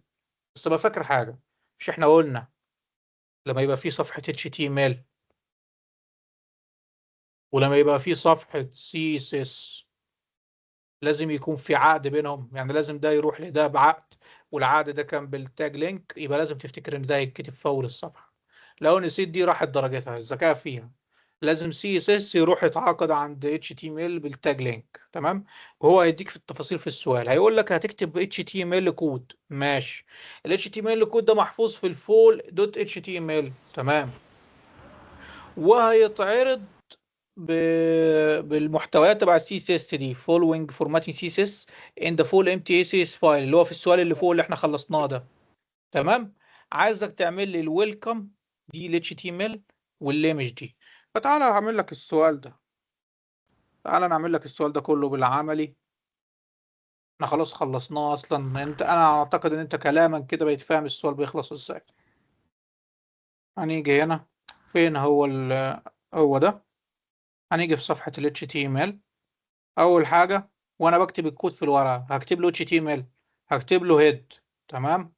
بس ابقى فاكر حاجه، مش احنا قلنا لما يبقى في صفحه اتش تي ام ال ولما يبقى في صفحة CSS لازم يكون في عقد بينهم؟ يعني لازم ده يروح لده بعقد، والعقد ده كان بالتاج لينك، يبقى لازم تفتكر ان ده يتكتب في اول الصفحة. لو نسيت دي راحت درجتها، الذكاء فيها. لازم سي اس اس يروح يتعاقد عند اتش تي ام ال بالتاج لينك. تمام. وهو هيديك في التفاصيل في السؤال، هيقول لك هتكتب اتش تي ام ال كود. ماشي. ال اتش تي ام ال كود ده محفوظ في الفول دوت اتش تي ام ال. تمام. وهيتعرض بالمحتويات تبع السي اس اس دي following formatting CSS in the full empty CSS file اللي هو في السؤال اللي فوق اللي احنا خلصناه ده. تمام. عايزك تعمل لي الويلكم دي ال HTML والايمج دي. فتعالى هعمل لك السؤال ده. تعالى نعمل لك السؤال ده كله بالعملي. احنا خلاص خلصناه اصلا. انا اعتقد ان انت كلاما كده بقيت فاهم السؤال بيخلص ازاي. هنيجي هنا. فين هو هو ده. هنيجي في صفحة ال HTML. اول حاجة وانا بكتب الكود في الورقة هكتب له HTML. هكتب له هيد. تمام.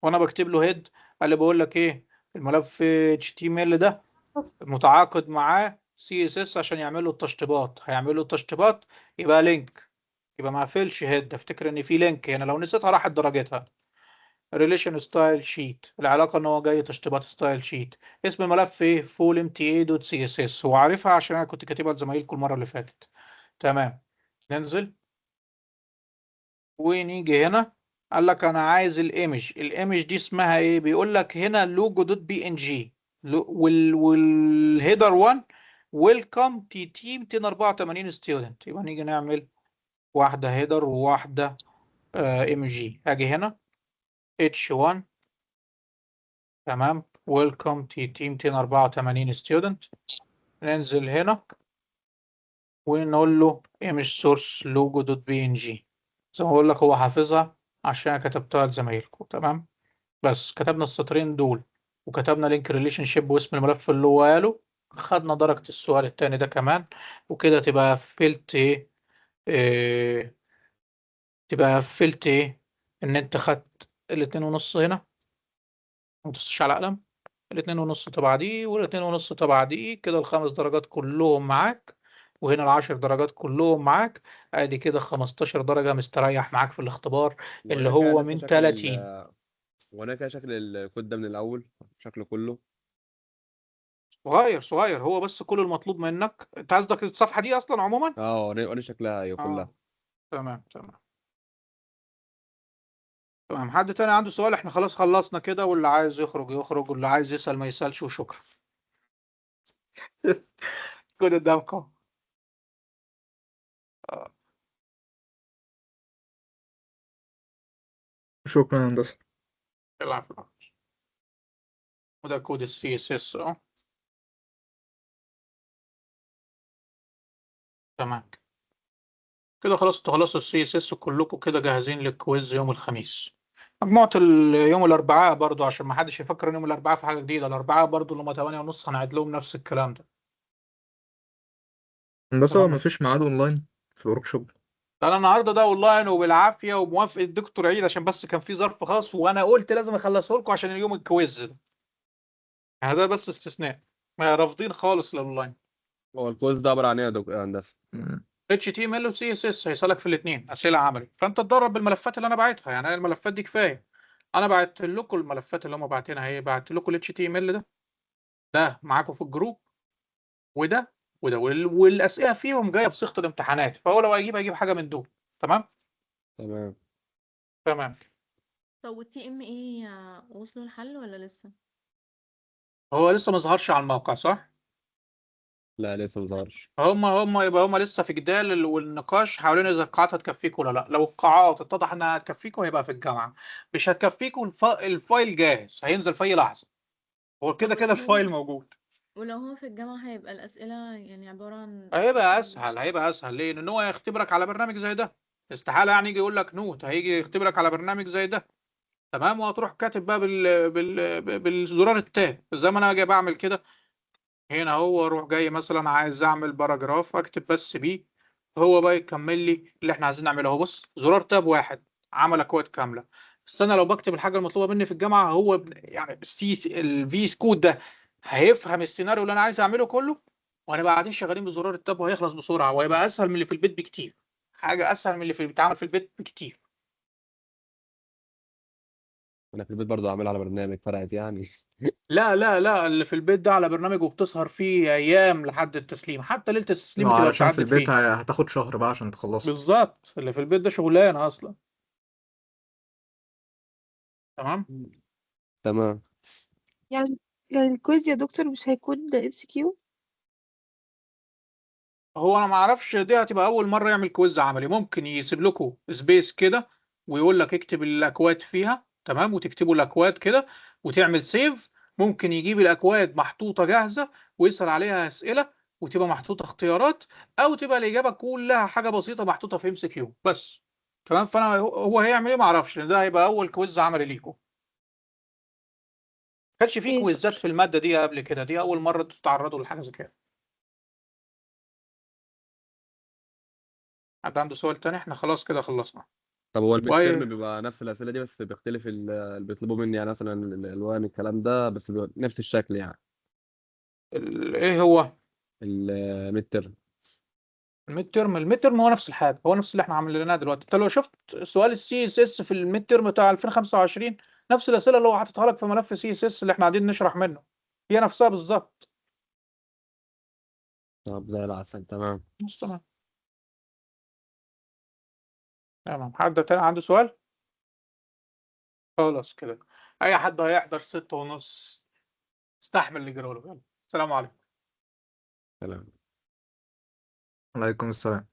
وانا بكتب له هيد قال لي بقول لك ايه، الملف HTML ده متعاقد معاه CSS عشان يعمل له التشطيبات. هيعمل له التشطيبات يبقى لينك. يبقى ما اقفلش هيد، افتكر ان في لينك هنا، لو نسيتها راحت درجتها. ريليشن ستايل شيت، العلاقه ان هو جاي تشطيبات ستايل شيت. اسم الملف ايه، فول ام تي اي دوت سي اس اس. هو عارفها عشان انا كنت كاتبها لزمايلكم المره اللي فاتت. تمام. ننزل ونيجي هنا. قال لك انا عايز الايمج. الايمج دي اسمها ايه، بيقول لك هنا لوجو دوت بي ان جي. والهيدر 1 ويلكم تي تي 284 ستودنت. يبقى نيجي نعمل واحده هيدر وواحده ام جي. اجي هنا اتش 1. تمام. ويلكم تي تي 284 ستودنت. ننزل هنا ونقول له ايمج سورس لوجو دوت بي ان جي. زي ما بقول لك هو حافظها عشان كتبتها لزمايلكم. تمام. بس كتبنا السطرين دول وكتبنا لينك ريليشن شيب واسم الملف اللي هو قاله. خدنا درجة السؤال التاني ده كمان. وكده تبقى قفلت ايه، تبقى قفلت ايه، ان انت خدت الاتنين ونص هنا. ما تبصش على قلم. الاتنين ونص تبع دي والاتنين ونص تبع دي، كده الخمس درجات كلهم معاك. وهنا العشر درجات كلهم معاك. ادي كده 15 درجة مستريح معاك في الاختبار اللي وانا كده هو لسه من شكل 30. وانا كده شكل الكود ده من الاول شكله كله. صغير صغير هو، بس كل المطلوب منك، انت قصدك الصفحة دي اصلا عموما. وريني شكلها ايوه كلها. اه. تمام تمام. تمام. حد تاني عنده سؤال؟ احنا خلاص خلصنا كده، واللي عايز يخرج يخرج واللي عايز يسأل ما يسألش وشكرا. كده قدامكم. آه. شكرا يا هندسة. العب العب. وده كود السي اس اس. اه. تمام. كده خلاص انتوا خلصتوا السي اس اس كلكم كده جاهزين للكويز يوم الخميس. مجموعة يوم الأربعاء برضو عشان ما حدش يفكر إن يوم الأربعاء في حاجة جديدة. الأربعاء برضو اللي هما 8:30 هنعيد لهم نفس الكلام ده. هندسة هو تمام. مفيش ميعاد أونلاين في الورك شوب؟ انا النهارده ده اونلاين وبالعافيه وموافق الدكتور عيد عشان بس كان في ظرف خاص وانا قلت لازم اخلصه لكم عشان اليوم الكويز ده. يعني ده بس استثناء. ما رافضين خالص الاونلاين. هو الكود ده عباره عن ايه يا هندسه؟ اتش تي ام ال وسي اس اس هيسالك في الاثنين اسئله عملي، فانت تدرب بالملفات اللي انا باعتها. يعني أنا الملفات دي كفايه. انا بعت لكم الملفات اللي هم باعتينها اهي. بعت لكم الاتش تي ام ال ده معاكم في الجروب. وده وده والاسئله فيهم جايه بصيغه الامتحانات، فهو لو هيجيب حاجه من دول. تمام. تمام. تمام. طب والتي ام ايه وصلوا الحل ولا لسه؟ هو لسه ما ظهرش على الموقع صح؟ لا لسه مظهرش. هم يبقى هم لسه في جدال والنقاش حوالين اذا القاعات هتكفيكوا ولا لا. لو القاعات اتضح انها هتكفيكوا هيبقى في الجامعه. مش هتكفيكوا الفايل جاهز هينزل في اي لحظه. هو طب كده كده الفايل موجود. ولو هو في الجامعة هيبقى الأسئلة يعني عبارة عن هيبقى اسهل ليه؟ لان هو هيختبرك على برنامج زي ده. استحاله يعني يجي يقول لك نوت، هيجي يختبرك على برنامج زي ده. تمام. وهتروح كاتب بقى بالزرار التاب زي ما انا جاي بعمل كده. هنا هو اروح جاي مثلا عايز اعمل باراجراف اكتب بس بيه. هو بقى يكمل لي اللي احنا عايزين نعمله اهو. بص زرار تاب واحد عمل اكواد كامله. بس انا لو بكتب الحاجه المطلوبه مني في الجامعه هو يعني الفي كود ده هيفهم السيناريو اللي انا عايز اعمله كله. وهنبقى قاعدين شغالين بزرار التاب وهيخلص بسرعه وهيبقى اسهل من اللي في البيت بكتير. حاجه اسهل من اللي بيتعمل في البيت بكتير. انا في البيت برضه عامل على برنامج فرقت يعني. لا لا لا، اللي في البيت ده على برنامج وبتسهر فيه ايام لحد التسليم، حتى ليله التسليم بتبقى علشان في بتعدل البيت فيه. هتاخد شهر بقى عشان تخلصها. بالظبط، اللي في البيت ده شغلانه اصلا. تمام. تمام. يعني الكويز يا دكتور مش هيكون MCQ؟ هو انا ما اعرفش دي هتبقى اول مره يعمل كويز عملي، ممكن يسيب لكم سبيس كده ويقول لك اكتب الاكواد فيها، تمام، وتكتبوا الاكواد كده وتعمل سيف. ممكن يجيب الاكواد محطوطه جاهزه ويسال عليها اسئله وتبقى محطوطه اختيارات، او تبقى الاجابه كلها حاجه بسيطه محطوطه في MCQ بس. تمام. فانا هو هيعمل ايه ما اعرفش، ده هيبقى اول كويز عملي ليكم. كانش في ايه كويزات شكرا. في الماده دي قبل كده، دي اول مره تتعرضوا لحاجه زي كده. حد عنده سؤال تاني؟ احنا خلاص كده خلصنا. طب هو الميد ترم واي بيبقى نفس الاسئله دي بس بيختلف اللي بيطلبوا مني يعني مثلا الالوان الكلام ده بس بيبقى نفس الشكل يعني. ايه هو الميد ترم. الميد ترم هو نفس الحاجه، هو نفس اللي احنا عاملينها دلوقتي. انت لو شفت سؤال CSS في الميد ترم بتاع 2025، نفس الاسئله اللي هو حاططها لك في ملف CSS اللي احنا قاعدين نشرح منه، هي نفسها بالظبط. طب زي العسل. تمام. بس تمام. تمام. حد تاني عنده سؤال؟ خلاص كده، اي حد هيحضر 6:30 استحمل اللي جراله. يلا، السلام عليكم. سلام. عليكم السلام.